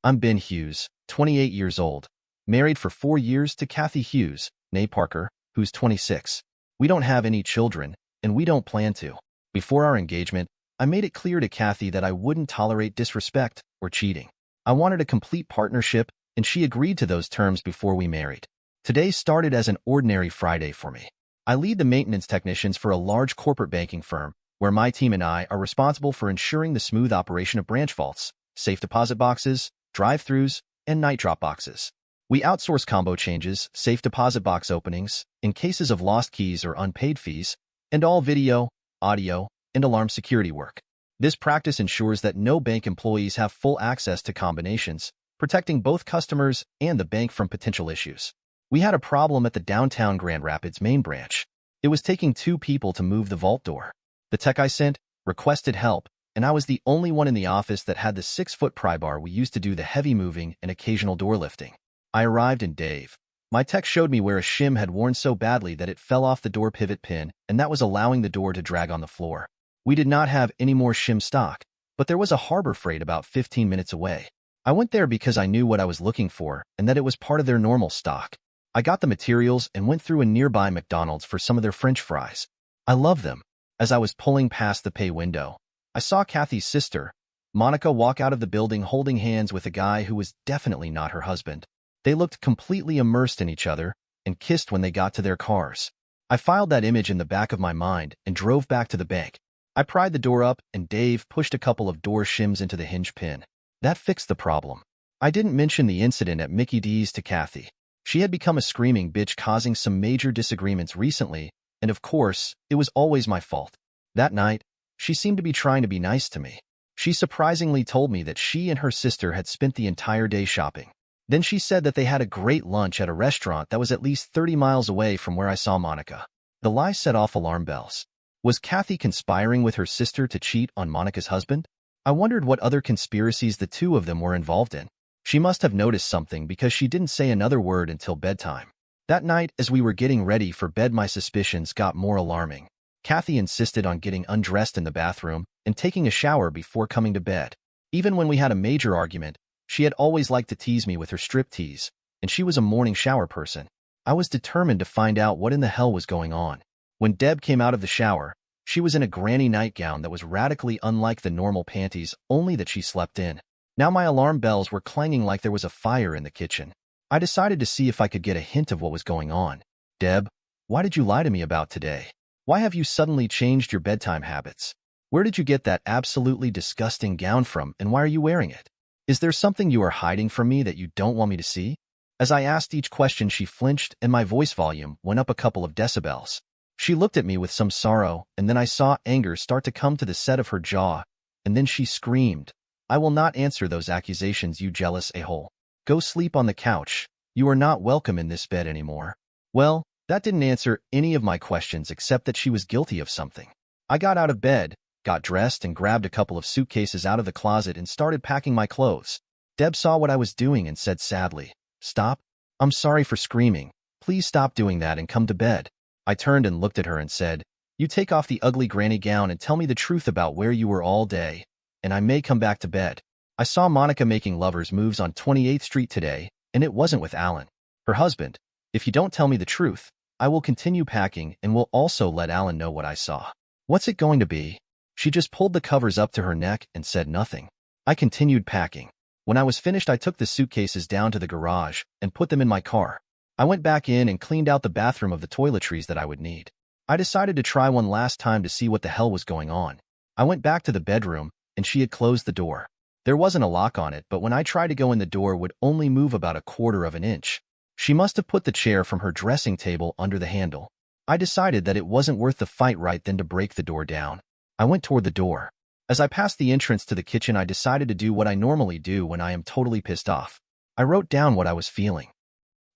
I'm Ben Hughes, 28 years old, married for 4 years to Kathy Hughes, née Parker, who's 26. We don't have any children, and we don't plan to. Before our engagement, I made it clear to Kathy that I wouldn't tolerate disrespect or cheating. I wanted a complete partnership, and she agreed to those terms before we married. Today started as an ordinary Friday for me. I lead the maintenance technicians for a large corporate banking firm, where my team and I are responsible for ensuring the smooth operation of branch vaults, safe deposit boxes, drive-thrus, and night drop boxes. We outsource combo changes, safe deposit box openings, in cases of lost keys or unpaid fees, and all video, audio, and alarm security work. This practice ensures that no bank employees have full access to combinations, protecting both customers and the bank from potential issues. We had a problem at the downtown Grand Rapids main branch. It was taking 2 people to move the vault door. The tech I sent requested help, and I was the only one in the office that had the 6-foot pry bar we used to do the heavy moving and occasional door lifting. I arrived and Dave, my tech, showed me where a shim had worn so badly that it fell off the door pivot pin, and that was allowing the door to drag on the floor. We did not have any more shim stock, but there was a Harbor Freight about 15 minutes away. I went there because I knew what I was looking for and that it was part of their normal stock. I got the materials and went through a nearby McDonald's for some of their French fries. I love them. As I was pulling past the pay window, I saw Kathy's sister, Monica, walk out of the building holding hands with a guy who was definitely not her husband. They looked completely immersed in each other and kissed when they got to their cars. I filed that image in the back of my mind and drove back to the bank. I pried the door up and Dave pushed a couple of door shims into the hinge pin. That fixed the problem. I didn't mention the incident at Mickey D's to Kathy. She had become a screaming bitch, causing some major disagreements recently, and of course, it was always my fault. That night, she seemed to be trying to be nice to me. She surprisingly told me that she and her sister had spent the entire day shopping. Then she said that they had a great lunch at a restaurant that was at least 30 miles away from where I saw Monica. The lie set off alarm bells. Was Kathy conspiring with her sister to cheat on Monica's husband? I wondered what other conspiracies the two of them were involved in. She must have noticed something because she didn't say another word until bedtime. That night, as we were getting ready for bed, my suspicions got more alarming. Kathy insisted on getting undressed in the bathroom and taking a shower before coming to bed. Even when we had a major argument, she had always liked to tease me with her striptease, and she was a morning shower person. I was determined to find out what in the hell was going on. When Deb came out of the shower, she was in a granny nightgown that was radically unlike the normal panties, only that she slept in. Now my alarm bells were clanging like there was a fire in the kitchen. I decided to see if I could get a hint of what was going on. Deb, why did you lie to me about today? Why have you suddenly changed your bedtime habits? Where did you get that absolutely disgusting gown from, and why are you wearing it? Is there something you are hiding from me that you don't want me to see? As I asked each question, she flinched and my voice volume went up a couple of decibels. She looked at me with some sorrow, and then I saw anger start to come to the set of her jaw, and then she screamed, "I will not answer those accusations, you jealous a-hole. Go sleep on the couch. You are not welcome in this bed anymore." Well, that didn't answer any of my questions except that she was guilty of something. I got out of bed, got dressed, and grabbed a couple of suitcases out of the closet and started packing my clothes. Deb saw what I was doing and said sadly, "Stop. I'm sorry for screaming. Please stop doing that and come to bed." I turned and looked at her and said, "You take off the ugly granny gown and tell me the truth about where you were all day, and I may come back to bed." I saw Monica making lovers moves on 28th Street today, and it wasn't with Alan, her husband. If you don't tell me the truth, I will continue packing and will also let Alan know what I saw. What's it going to be? She just pulled the covers up to her neck and said nothing. I continued packing. When I was finished, I took the suitcases down to the garage and put them in my car. I went back in and cleaned out the bathroom of the toiletries that I would need. I decided to try one last time to see what the hell was going on. I went back to the bedroom, and she had closed the door. There wasn't a lock on it, but when I tried to go in, the door would only move about 1/4 of an inch. She must have put the chair from her dressing table under the handle. I decided that it wasn't worth the fight right then to break the door down. I went toward the door. As I passed the entrance to the kitchen, I decided to do what I normally do when I am totally pissed off. I wrote down what I was feeling.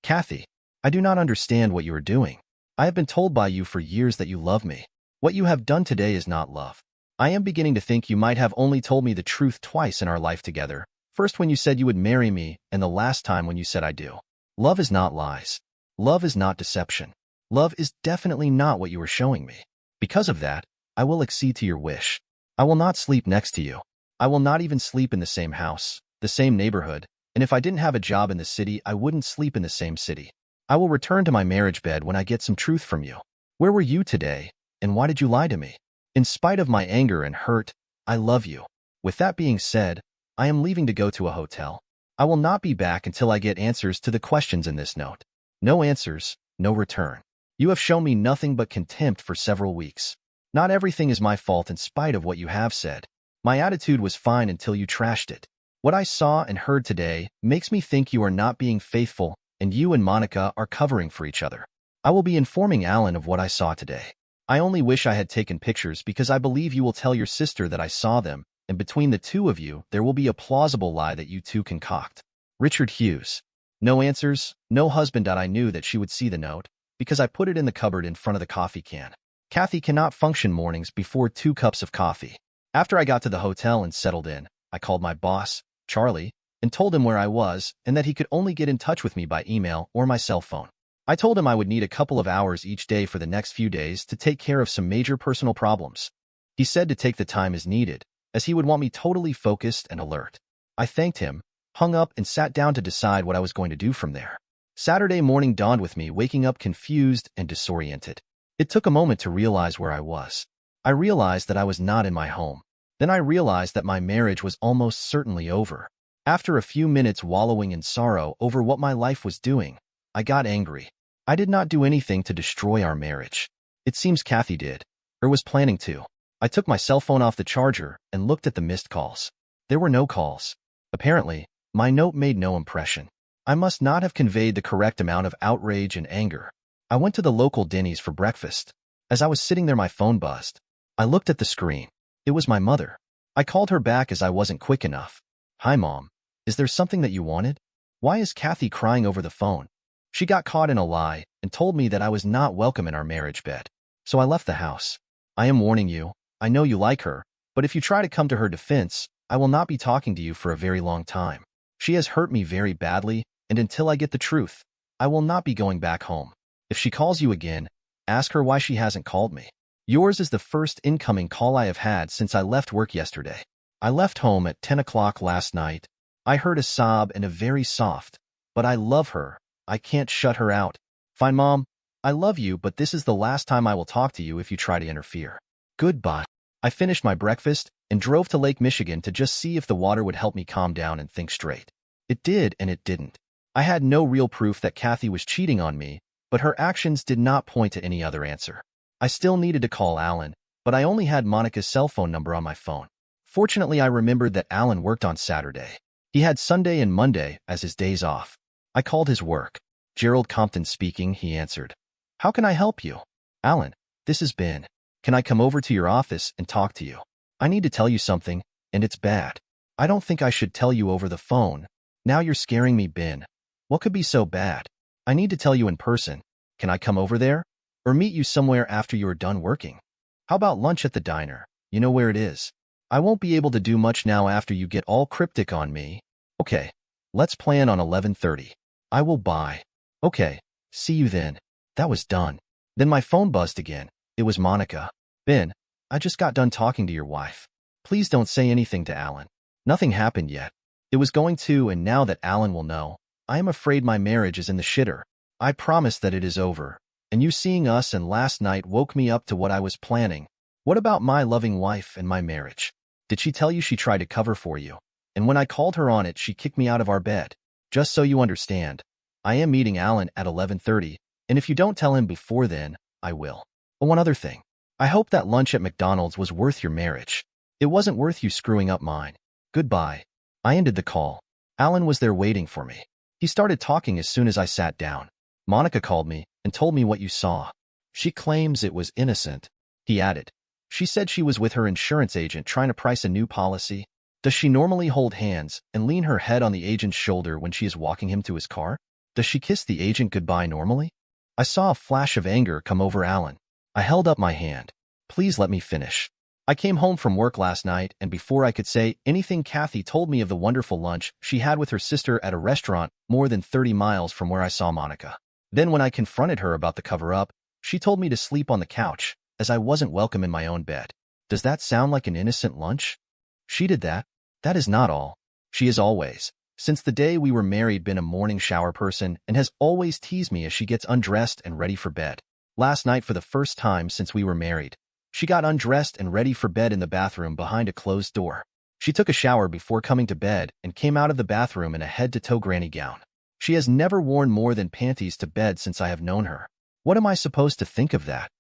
"Kathy, I do not understand what you are doing. I have been told by you for years that you love me. What you have done today is not love. I am beginning to think you might have only told me the truth twice in our life together. First when you said you would marry me, and the last time when you said I do. Love is not lies. Love is not deception. Love is definitely not what you are showing me. Because of that, I will accede to your wish. I will not sleep next to you. I will not even sleep in the same house, the same neighborhood, and if I didn't have a job in the city, I wouldn't sleep in the same city. I will return to my marriage bed when I get some truth from you. Where were you today, and why did you lie to me? In spite of my anger and hurt, I love you. With that being said, I am leaving to go to a hotel. I will not be back until I get answers to the questions in this note. No answers, no return. You have shown me nothing but contempt for several weeks. Not everything is my fault in spite of what you have said. My attitude was fine until you trashed it. What I saw and heard today makes me think you are not being faithful, and you and Monica are covering for each other. I will be informing Alan of what I saw today. I only wish I had taken pictures because I believe you will tell your sister that I saw them, and between the two of you, there will be a plausible lie that you two concoct. Richard Hughes. No answers, no husband. I knew that she would see the note, because I put it in the cupboard in front of the coffee can. Kathy cannot function mornings before 2 cups of coffee. After I got to the hotel and settled in, I called my boss, Charlie, and told him where I was and that he could only get in touch with me by email or my cell phone. I told him I would need a couple of hours each day for the next few days to take care of some major personal problems. He said to take the time as needed, as he would want me totally focused and alert. I thanked him, hung up, and sat down to decide what I was going to do from there. Saturday morning dawned with me waking up confused and disoriented. It took a moment to realize where I was. I realized that I was not in my home. Then I realized that my marriage was almost certainly over. After a few minutes wallowing in sorrow over what my life was doing, I got angry. I did not do anything to destroy our marriage. It seems Kathy did, or was planning to. I took my cell phone off the charger and looked at the missed calls. There were no calls. Apparently, my note made no impression. I must not have conveyed the correct amount of outrage and anger. I went to the local Denny's for breakfast. As I was sitting there, my phone buzzed. I looked at the screen. It was my mother. I called her back as I wasn't quick enough. "Hi, Mom. Is there something that you wanted? Why is Kathy crying over the phone?" She got caught in a lie and told me that I was not welcome in our marriage bed. So I left the house. I am warning you. I know you like her, but if you try to come to her defense, I will not be talking to you for a very long time. She has hurt me very badly, and until I get the truth, I will not be going back home. If she calls you again, ask her why she hasn't called me. Yours is the first incoming call I have had since I left work yesterday. I left home at 10 o'clock last night. I heard a sob and a very soft, "But I love her. I can't shut her out." Fine, Mom. I love you, but this is the last time I will talk to you if you try to interfere. Goodbye. I finished my breakfast and drove to Lake Michigan to just see if the water would help me calm down and think straight. It did, and it didn't. I had no real proof that Kathy was cheating on me, but her actions did not point to any other answer. I still needed to call Alan, but I only had Monica's cell phone number on my phone. Fortunately, I remembered that Alan worked on Saturday. He had Sunday and Monday as his days off. I called his work. "Gerald Compton speaking," he answered. "How can I help you?" "Alan, this is Ben. Can I come over to your office and talk to you? I need to tell you something, and it's bad. I don't think I should tell you over the phone. Now you're scaring me, Ben. What could be so bad? I need to tell you in person. Can I come over there? Or meet you somewhere after you are done working? How about lunch at the diner? You know where it is. I won't be able to do much now after you get all cryptic on me. Okay, let's plan on 11:30. I will buy. Okay, see you then." That was done. Then my phone buzzed again. It was Monica. "Ben, I just got done talking to your wife. Please don't say anything to Alan. Nothing happened yet. It was going to, and now that Alan will know, I am afraid my marriage is in the shitter. I promise that it is over, and you seeing us and last night woke me up to what I was planning. What about my loving wife and my marriage? Did she tell you she tried to cover for you? And when I called her on it, she kicked me out of our bed. Just so you understand, I am meeting Alan at 11:30, and if you don't tell him before then, I will. Oh, one other thing. I hope that lunch at McDonald's was worth your marriage. It wasn't worth you screwing up mine. Goodbye." I ended the call. Alan was there waiting for me. He started talking as soon as I sat down. "Monica called me and told me what you saw. She claims it was innocent," he added. "She said she was with her insurance agent trying to price a new policy. Does she normally hold hands and lean her head on the agent's shoulder when she is walking him to his car? Does she kiss the agent goodbye normally?" I saw a flash of anger come over Alan. I held up my hand. "Please let me finish. I came home from work last night, and before I could say anything, Kathy told me of the wonderful lunch she had with her sister at a restaurant more than 30 miles from where I saw Monica. Then when I confronted her about the cover-up, she told me to sleep on the couch, as I wasn't welcome in my own bed. Does that sound like an innocent lunch? She did that. That is not all. She has always, since the day we were married, been a morning shower person and has always teased me as she gets undressed and ready for bed. Last night, for the first time since we were married, she got undressed and ready for bed in the bathroom behind a closed door. She took a shower before coming to bed and came out of the bathroom in a head-to-toe granny gown. She has never worn more than panties to bed since I have known her. What am I supposed to think of that?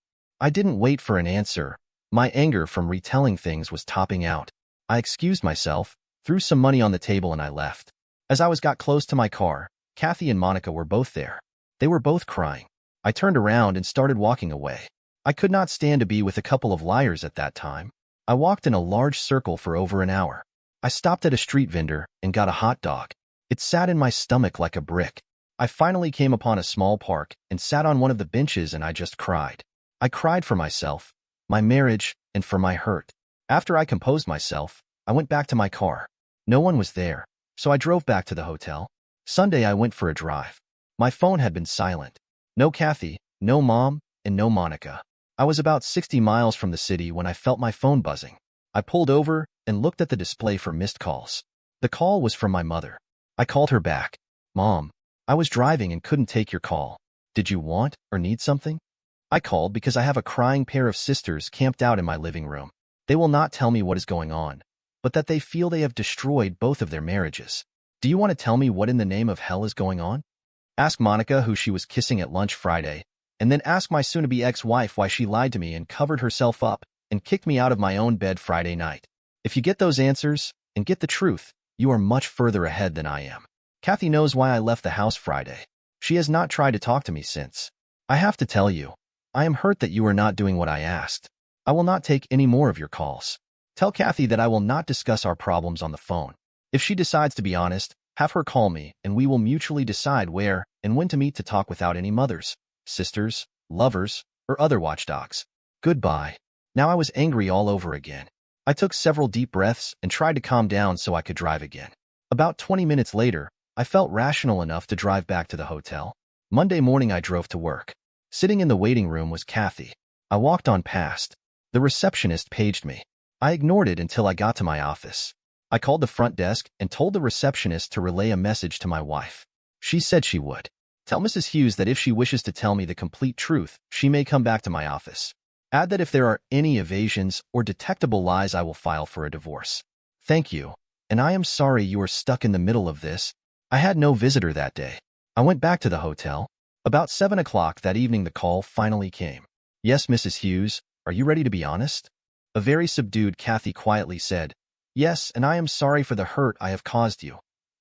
I didn't wait for an answer. My anger from retelling things was topping out. I excused myself, threw some money on the table, and I left. As I got close to my car, Kathy and Monica were both there. They were both crying. I turned around and started walking away. I could not stand to be with a couple of liars at that time. I walked in a large circle for over an hour. I stopped at a street vendor and got a hot dog. It sat in my stomach like a brick. I finally came upon a small park and sat on one of the benches, and I just cried. I cried for myself, my marriage, and for my hurt. After I composed myself, I went back to my car. No one was there, so I drove back to the hotel. Sunday I went for a drive. My phone had been silent. No Kathy, no Mom, and no Monica. I was about 60 miles from the city when I felt my phone buzzing. I pulled over and looked at the display for missed calls. The call was from my mother. I called her back. Mom, I was driving and couldn't take your call. Did you want or need something? I called because I have a crying pair of sisters camped out in my living room. They will not tell me what is going on, but that they feel they have destroyed both of their marriages. Do you want to tell me what in the name of hell is going on? Ask Monica who she was kissing at lunch Friday, and then ask my soon-to-be ex-wife why she lied to me and covered herself up and kicked me out of my own bed Friday night. If you get those answers and get the truth, you are much further ahead than I am. Kathy knows why I left the house Friday. She has not tried to talk to me since. I have to tell you, I am hurt that you are not doing what I asked. I will not take any more of your calls. Tell Kathy that I will not discuss our problems on the phone. If she decides to be honest, have her call me and we will mutually decide where and when to meet to talk without any mothers, sisters, lovers, or other watchdogs. Goodbye. Now I was angry all over again. I took several deep breaths and tried to calm down so I could drive again. About 20 minutes later, I felt rational enough to drive back to the hotel. Monday morning I drove to work. Sitting in the waiting room was Kathy. I walked on past. The receptionist paged me. I ignored it until I got to my office. I called the front desk and told the receptionist to relay a message to my wife. She said she would. Tell Mrs. Hughes that if she wishes to tell me the complete truth, she may come back to my office. Add that if there are any evasions or detectable lies, I will file for a divorce. Thank you, and I am sorry you are stuck in the middle of this. I had no visitor that day. I went back to the hotel. About 7 o'clock that evening the call finally came. Yes, Mrs. Hughes, are you ready to be honest? A very subdued Kathy quietly said, Yes, and I am sorry for the hurt I have caused you.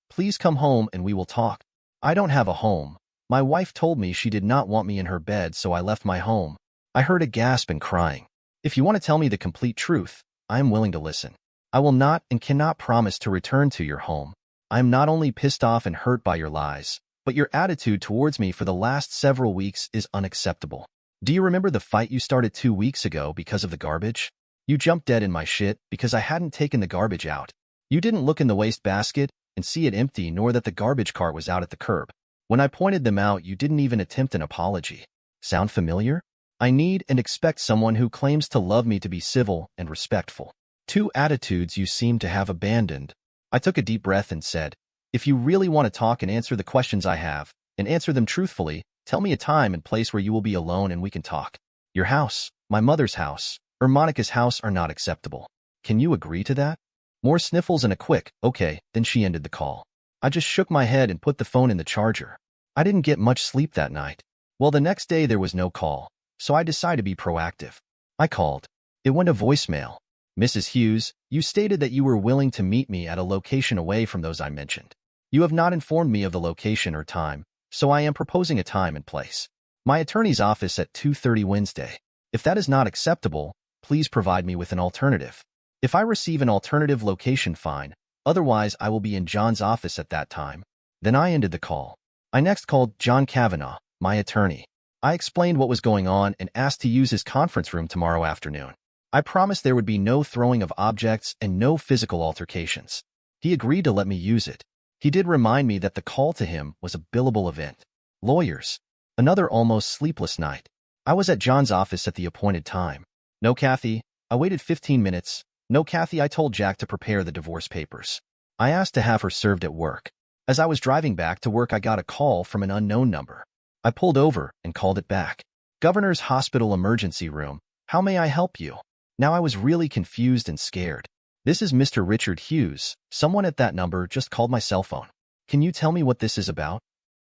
Please come home and we will talk. I don't have a home. My wife told me she did not want me in her bed, so I left my home. I heard a gasp and crying. If you want to tell me the complete truth, I am willing to listen. I will not and cannot promise to return to your home. I am not only pissed off and hurt by your lies, but your attitude towards me for the last several weeks is unacceptable. Do you remember the fight you started 2 weeks ago because of the garbage? You jumped dead in my shit because I hadn't taken the garbage out. You didn't look in the wastebasket and see it empty, nor that the garbage cart was out at the curb. When I pointed them out, you didn't even attempt an apology. Sound familiar? I need and expect someone who claims to love me to be civil and respectful. 2 attitudes you seem to have abandoned. I took a deep breath and said, If you really want to talk and answer the questions I have, and answer them truthfully, tell me a time and place where you will be alone and we can talk. Your house, my mother's house, or Monica's house are not acceptable. Can you agree to that? More sniffles and a quick, okay, then she ended the call. I just shook my head and put the phone in the charger. I didn't get much sleep that night. Well, the next day there was no call, so I decided to be proactive. I called. It went to voicemail. Mrs. Hughes, you stated that you were willing to meet me at a location away from those I mentioned. You have not informed me of the location or time, so I am proposing a time and place. My attorney's office at 2:30 Wednesday. If that is not acceptable, please provide me with an alternative. If I receive an alternative location, fine. Otherwise, I will be in John's office at that time. Then I ended the call. I next called John Kavanaugh, my attorney. I explained what was going on and asked to use his conference room tomorrow afternoon. I promised there would be no throwing of objects and no physical altercations. He agreed to let me use it. He did remind me that the call to him was a billable event. Lawyers. Another almost sleepless night. I was at John's office at the appointed time. No, Kathy. I waited 15 minutes. No, Kathy. I told Jack to prepare the divorce papers. I asked to have her served at work. As I was driving back to work, I got a call from an unknown number. I pulled over and called it back. Governor's Hospital Emergency Room. How may I help you? Now I was really confused and scared. This is Mr. Richard Hughes. Someone at that number just called my cell phone. Can you tell me what this is about?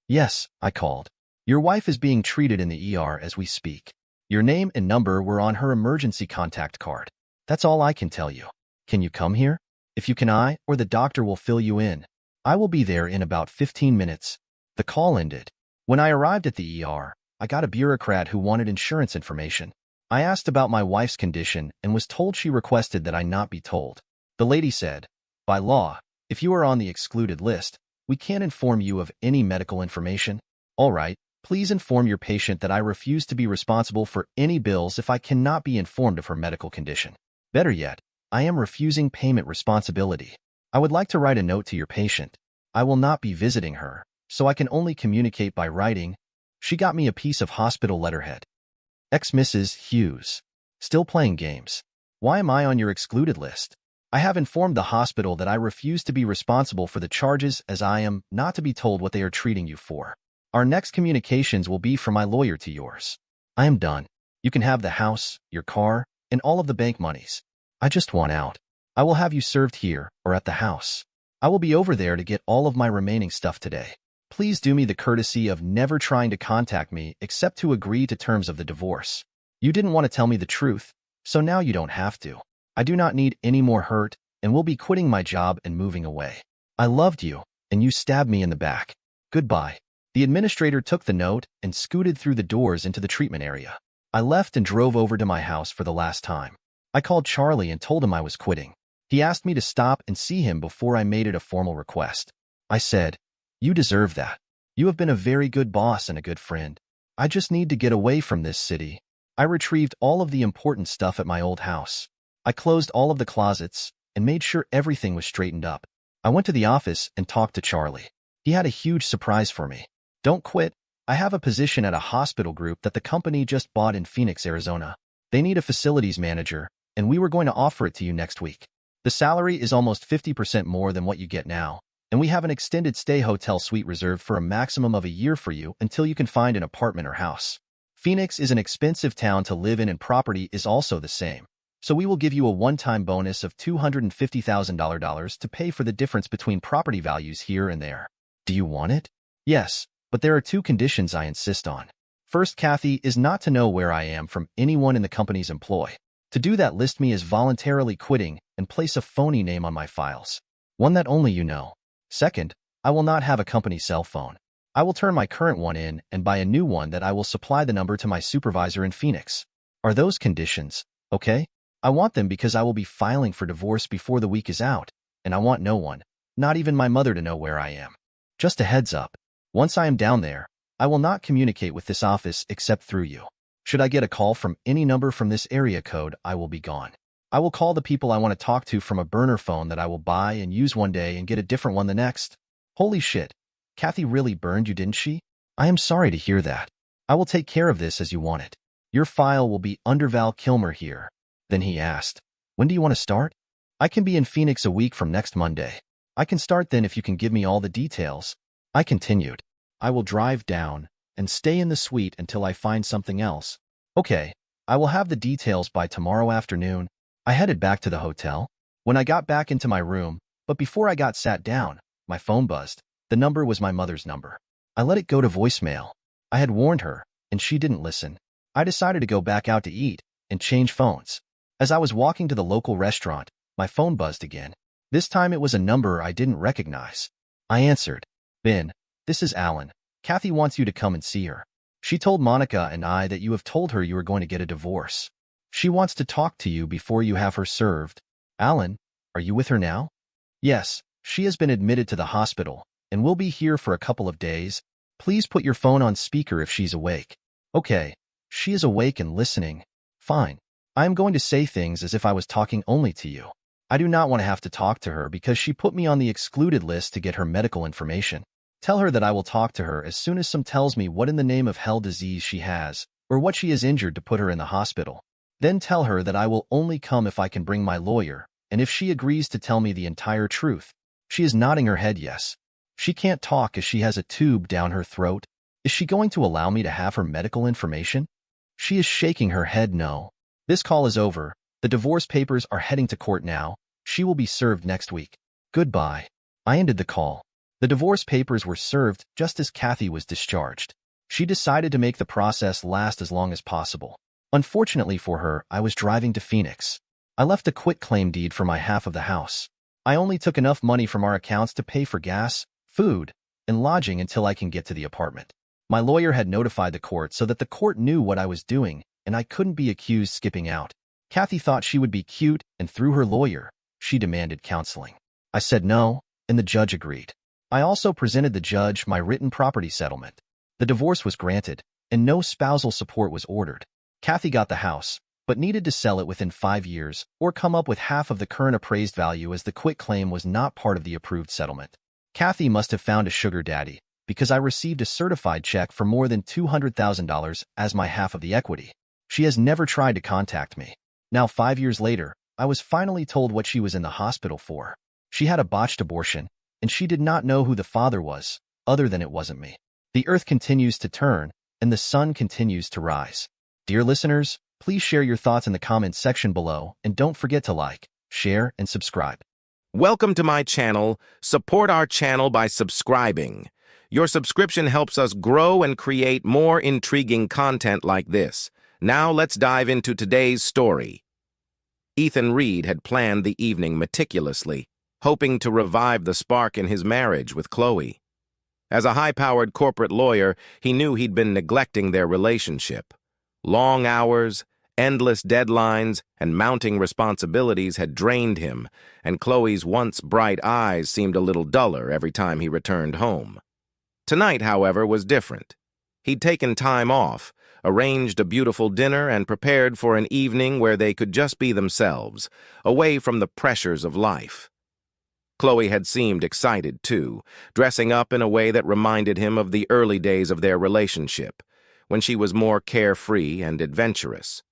Yes, I called. Your wife is being treated in the ER as we speak. Your name and number were on her emergency contact card. That's all I can tell you. Can you come here? If you can, I or the doctor will fill you in. I will be there in about 15 minutes. The call ended. When I arrived at the ER, I got a bureaucrat who wanted insurance information. I asked about my wife's condition and was told she requested that I not be told. The lady said, by law, if you are on the excluded list, we can't inform you of any medical information. All right, please inform your patient that I refuse to be responsible for any bills if I cannot be informed of her medical condition. Better yet, I am refusing payment responsibility. I would like to write a note to your patient. I will not be visiting her, so I can only communicate by writing. She got me a piece of hospital letterhead. Ex-Mrs. Hughes. Still playing games. Why am I on your excluded list? I have informed the hospital that I refuse to be responsible for the charges as I am not to be told what they are treating you for. Our next communications will be from my lawyer to yours. I am done. You can have the house, your car, and all of the bank monies. I just want out. I will have you served here or at the house. I will be over there to get all of my remaining stuff today. Please do me the courtesy of never trying to contact me except to agree to terms of the divorce. You didn't want to tell me the truth, so now you don't have to. I do not need any more hurt and will be quitting my job and moving away. I loved you, and you stabbed me in the back. Goodbye. The administrator took the note and scooted through the doors into the treatment area. I left and drove over to my house for the last time. I called Charlie and told him I was quitting. He asked me to stop and see him before I made it a formal request. I said, you deserve that. You have been a very good boss and a good friend. I just need to get away from this city. I retrieved all of the important stuff at my old house. I closed all of the closets and made sure everything was straightened up. I went to the office and talked to Charlie. He had a huge surprise for me. Don't quit. I have a position at a hospital group that the company just bought in Phoenix, Arizona. They need a facilities manager, and we were going to offer it to you next week. The salary is almost 50% more than what you get now, and we have an extended stay hotel suite reserved for a maximum of a year for you until you can find an apartment or house. Phoenix is an expensive town to live in and property is also the same. So we will give you a one-time bonus of $250,000 to pay for the difference between property values here and there. Do you want it? Yes, but there are two conditions I insist on. First, Kathy is not to know where I am from anyone in the company's employ. To do that, list me as voluntarily quitting and place a phony name on my files. One that only you know. Second, I will not have a company cell phone. I will turn my current one in and buy a new one that I will supply the number to my supervisor in Phoenix. Are those conditions okay? I want them because I will be filing for divorce before the week is out, and I want no one, not even my mother, to know where I am. Just a heads up. Once I am down there, I will not communicate with this office except through you. Should I get a call from any number from this area code, I will be gone. I will call the people I want to talk to from a burner phone that I will buy and use one day and get a different one the next. Holy shit. Kathy really burned you, didn't she? I am sorry to hear that. I will take care of this as you want it. Your file will be under Val Kilmer here. Then he asked, when do you want to start? I can be in Phoenix a week from next Monday. I can start then if you can give me all the details. I continued. I will drive down and stay in the suite until I find something else. Okay, I will have the details by tomorrow afternoon. I headed back to the hotel. When I got back into my room, but before I got sat down, my phone buzzed. The number was my mother's number. I let it go to voicemail. I had warned her, and she didn't listen. I decided to go back out to eat and change phones. As I was walking to the local restaurant, my phone buzzed again. This time it was a number I didn't recognize. I answered. Ben, this is Alan. Kathy wants you to come and see her. She told Monica and I that you have told her you are going to get a divorce. She wants to talk to you before you have her served. Alan, are you with her now? Yes, she has been admitted to the hospital and will be here for a couple of days. Please put your phone on speaker if she's awake. Okay, she is awake and listening. Fine. I am going to say things as if I was talking only to you. I do not want to have to talk to her because she put me on the excluded list to get her medical information. Tell her that I will talk to her as soon as some tells me what in the name of hell disease she has, or what she is injured to put her in the hospital. Then tell her that I will only come if I can bring my lawyer, and if she agrees to tell me the entire truth. She is nodding her head yes. She can't talk as she has a tube down her throat. Is she going to allow me to have her medical information? She is shaking her head no. This call is over. The divorce papers are heading to court now. She will be served next week. Goodbye. I ended the call. The divorce papers were served just as Kathy was discharged. She decided to make the process last as long as possible. Unfortunately for her, I was driving to Phoenix. I left a quitclaim deed for my half of the house. I only took enough money from our accounts to pay for gas, food, and lodging until I can get to the apartment. My lawyer had notified the court so that the court knew what I was doing and I couldn't be accused skipping out. Kathy thought she would be cute, and through her lawyer, she demanded counseling. I said no, and the judge agreed. I also presented the judge my written property settlement. The divorce was granted, and no spousal support was ordered. Kathy got the house, but needed to sell it within 5 years or come up with half of the current appraised value, as the quitclaim was not part of the approved settlement. Kathy must have found a sugar daddy, because I received a certified check for more than $200,000 as my half of the equity. She has never tried to contact me. Now 5 years later, I was finally told what she was in the hospital for. She had a botched abortion, and she did not know who the father was, other than it wasn't me. The earth continues to turn, and the sun continues to rise. Dear listeners, please share your thoughts in the comments section below, and don't forget to like, share, and subscribe. Welcome to my channel. Support our channel by subscribing. Your subscription helps us grow and create more intriguing content like this. Now let's dive into today's story. Ethan Reed had planned the evening meticulously, hoping to revive the spark in his marriage with Chloe. As a high-powered corporate lawyer, he knew he'd been neglecting their relationship. Long hours, endless deadlines, and mounting responsibilities had drained him, and Chloe's once bright eyes seemed a little duller every time he returned home. Tonight, however, was different. He'd taken time off, arranged a beautiful dinner, and prepared for an evening where they could just be themselves, away from the pressures of life. Chloe had seemed excited, too, dressing up in a way that reminded him of the early days of their relationship, when she was more carefree and adventurous.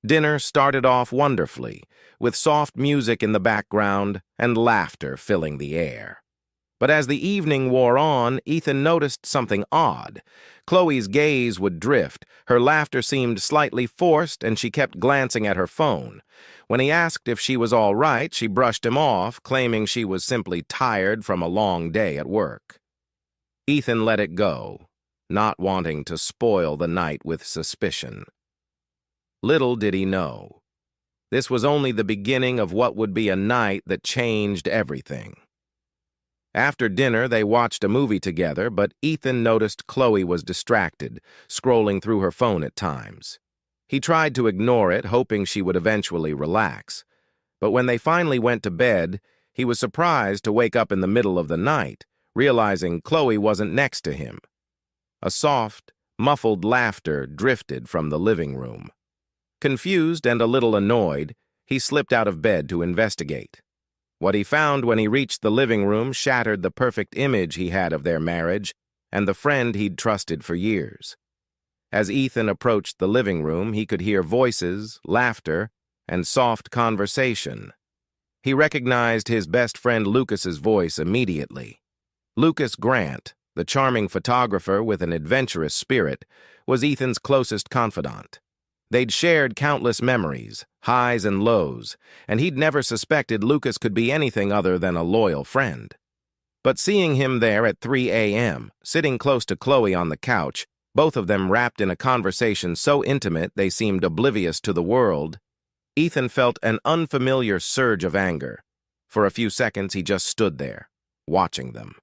Dinner started off wonderfully, with soft music in the background and laughter filling the air. But as the evening wore on, Ethan noticed something odd. Chloe's gaze would drift, her laughter seemed slightly forced, and she kept glancing at her phone. When he asked if she was all right, she brushed him off, claiming she was simply tired from a long day at work. Ethan let it go, not wanting to spoil the night with suspicion. Little did he know. This was only the beginning of what would be a night that changed everything. After dinner, they watched a movie together, but Ethan noticed Chloe was distracted, scrolling through her phone at times. He tried to ignore it, hoping she would eventually relax. But when they finally went to bed, he was surprised to wake up in the middle of the night, realizing Chloe wasn't next to him. A soft, muffled laughter drifted from the living room. Confused and a little annoyed, he slipped out of bed to investigate. What he found when he reached the living room shattered the perfect image he had of their marriage and the friend he'd trusted for years. As Ethan approached the living room, he could hear voices, laughter, and soft conversation. He recognized his best friend Lucas's voice immediately. Lucas Grant, the charming photographer with an adventurous spirit, was Ethan's closest confidant. They'd shared countless memories, highs and lows, and he'd never suspected Lucas could be anything other than a loyal friend. But seeing him there at 3 a.m., sitting close to Chloe on the couch, both of them wrapped in a conversation so intimate they seemed oblivious to the world, Ethan felt an unfamiliar surge of anger. For a few seconds, he just stood there, watching them.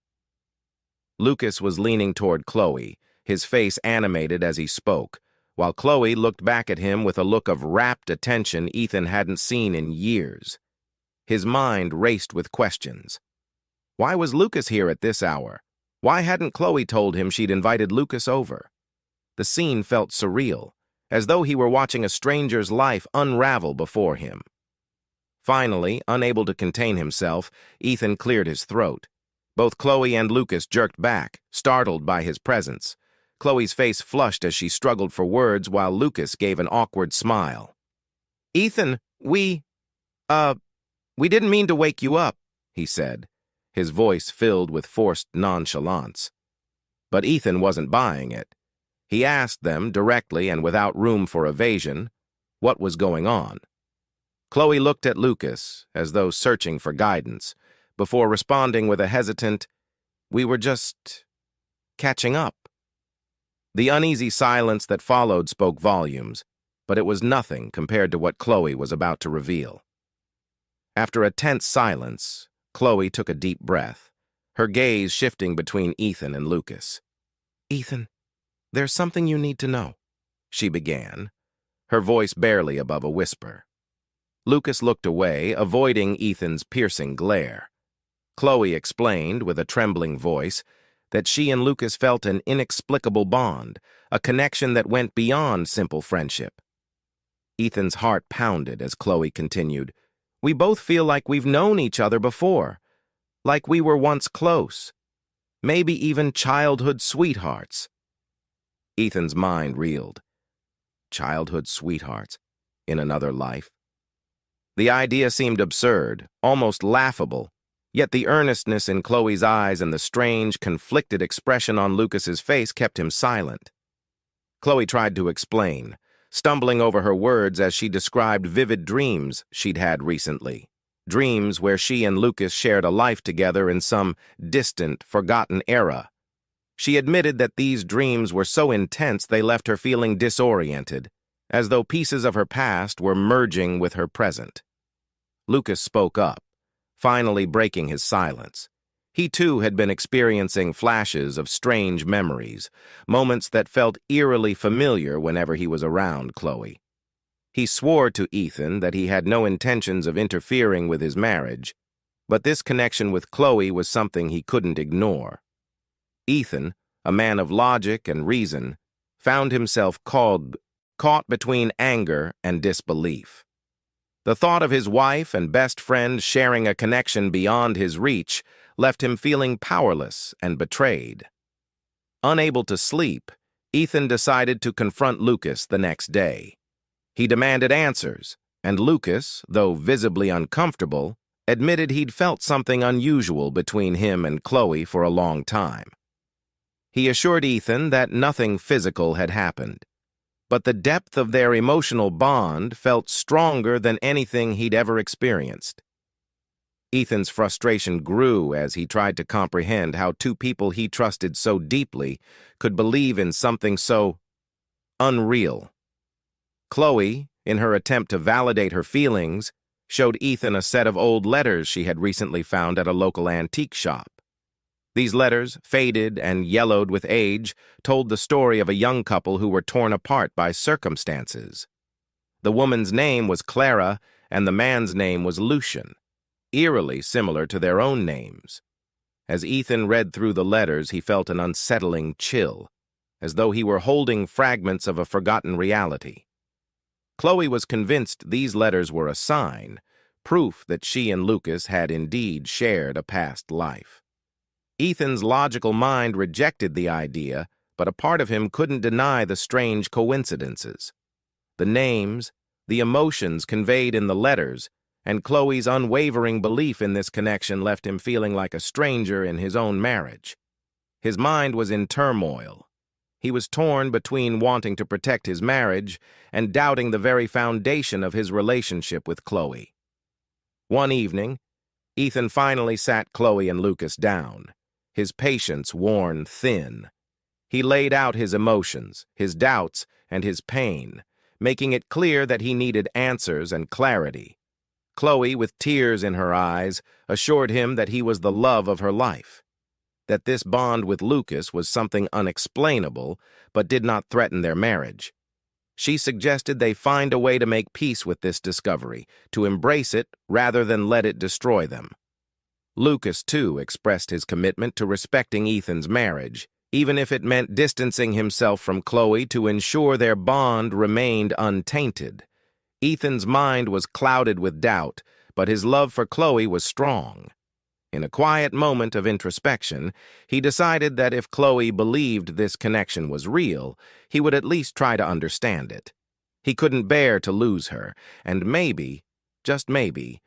Lucas was leaning toward Chloe, his face animated as he spoke, while Chloe looked back at him with a look of rapt attention Ethan hadn't seen in years. His mind raced with questions. Why was Lucas here at this hour? Why hadn't Chloe told him she'd invited Lucas over? The scene felt surreal, as though he were watching a stranger's life unravel before him. Finally, unable to contain himself, Ethan cleared his throat. Both Chloe and Lucas jerked back, startled by his presence. Chloe's face flushed as she struggled for words, while Lucas gave an awkward smile. "Ethan, we didn't mean to wake you up," he said, his voice filled with forced nonchalance. But Ethan wasn't buying it. He asked them directly and without room for evasion what was going on. Chloe looked at Lucas as though searching for guidance, before responding with a hesitant, "We were just catching up." The uneasy silence that followed spoke volumes, but it was nothing compared to what Chloe was about to reveal. After a tense silence, Chloe took a deep breath, her gaze shifting between Ethan and Lucas. "Ethan, there's something you need to know," she began, her voice barely above a whisper. Lucas looked away, avoiding Ethan's piercing glare. Chloe explained, with a trembling voice, that she and Lucas felt an inexplicable bond, a connection that went beyond simple friendship. Ethan's heart pounded as Chloe continued, "We both feel like we've known each other before, like we were once close, maybe even childhood sweethearts." Ethan's mind reeled. Childhood sweethearts in another life? The idea seemed absurd, almost laughable, yet the earnestness in Chloe's eyes and the strange, conflicted expression on Lucas's face kept him silent. Chloe tried to explain, stumbling over her words as she described vivid dreams she'd had recently. Dreams where she and Lucas shared a life together in some distant, forgotten era. She admitted that these dreams were so intense they left her feeling disoriented, as though pieces of her past were merging with her present. Lucas spoke up, finally breaking his silence. He too had been experiencing flashes of strange memories, moments that felt eerily familiar whenever he was around Chloe. He swore to Ethan that he had no intentions of interfering with his marriage, but this connection with Chloe was something he couldn't ignore. Ethan, a man of logic and reason, found himself caught between anger and disbelief. The thought of his wife and best friend sharing a connection beyond his reach left him feeling powerless and betrayed. Unable to sleep, Ethan decided to confront Lucas the next day. He demanded answers, and Lucas, though visibly uncomfortable, admitted he'd felt something unusual between him and Chloe for a long time. He assured Ethan that nothing physical had happened, but the depth of their emotional bond felt stronger than anything he'd ever experienced. Ethan's frustration grew as he tried to comprehend how two people he trusted so deeply could believe in something so unreal. Chloe, in her attempt to validate her feelings, showed Ethan a set of old letters she had recently found at a local antique shop. These letters, faded and yellowed with age, told the story of a young couple who were torn apart by circumstances. The woman's name was Clara, and the man's name was Lucian, eerily similar to their own names. As Ethan read through the letters, he felt an unsettling chill, as though he were holding fragments of a forgotten reality. Chloe was convinced these letters were a sign, proof that she and Lucas had indeed shared a past life. Ethan's logical mind rejected the idea, but a part of him couldn't deny the strange coincidences. The names, the emotions conveyed in the letters, and Chloe's unwavering belief in this connection left him feeling like a stranger in his own marriage. His mind was in turmoil. He was torn between wanting to protect his marriage and doubting the very foundation of his relationship with Chloe. One evening, Ethan finally sat Chloe and Lucas down, his patience worn thin. He laid out his emotions, his doubts, and his pain, making it clear that he needed answers and clarity. Chloe, with tears in her eyes, assured him that he was the love of her life, that this bond with Lucas was something unexplainable but did not threaten their marriage. She suggested they find a way to make peace with this discovery, to embrace it rather than let it destroy them. Lucas, too, expressed his commitment to respecting Ethan's marriage, even if it meant distancing himself from Chloe to ensure their bond remained untainted. Ethan's mind was clouded with doubt, but his love for Chloe was strong. In a quiet moment of introspection, he decided that if Chloe believed this connection was real, he would at least try to understand it. He couldn't bear to lose her, and maybe, just maybe,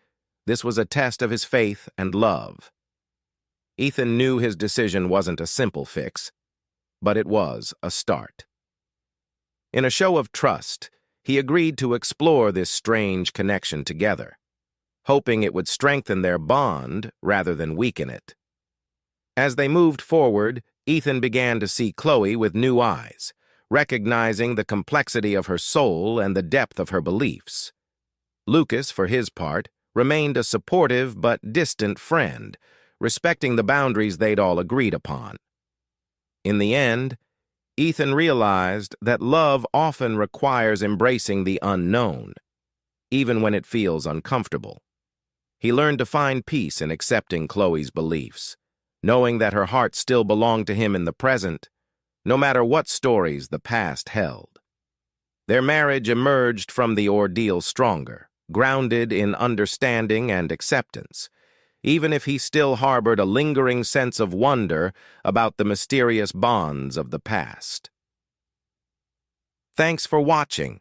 this was a test of his faith and love. Ethan knew his decision wasn't a simple fix, but it was a start. In a show of trust, he agreed to explore this strange connection together, hoping it would strengthen their bond rather than weaken it. As they moved forward, Ethan began to see Chloe with new eyes, recognizing the complexity of her soul and the depth of her beliefs. Lucas, for his part, remained a supportive but distant friend, respecting the boundaries they'd all agreed upon. In the end, Ethan realized that love often requires embracing the unknown, even when it feels uncomfortable. He learned to find peace in accepting Chloe's beliefs, knowing that her heart still belonged to him in the present, no matter what stories the past held. Their marriage emerged from the ordeal stronger, grounded in understanding and acceptance, even if he still harbored a lingering sense of wonder about the mysterious bonds of the past. Thanks for watching.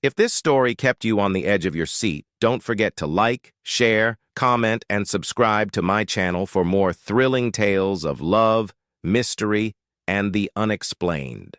If this story kept you on the edge of your seat, don't forget to like, share, comment, and subscribe to my channel for more thrilling tales of love, mystery, and the unexplained.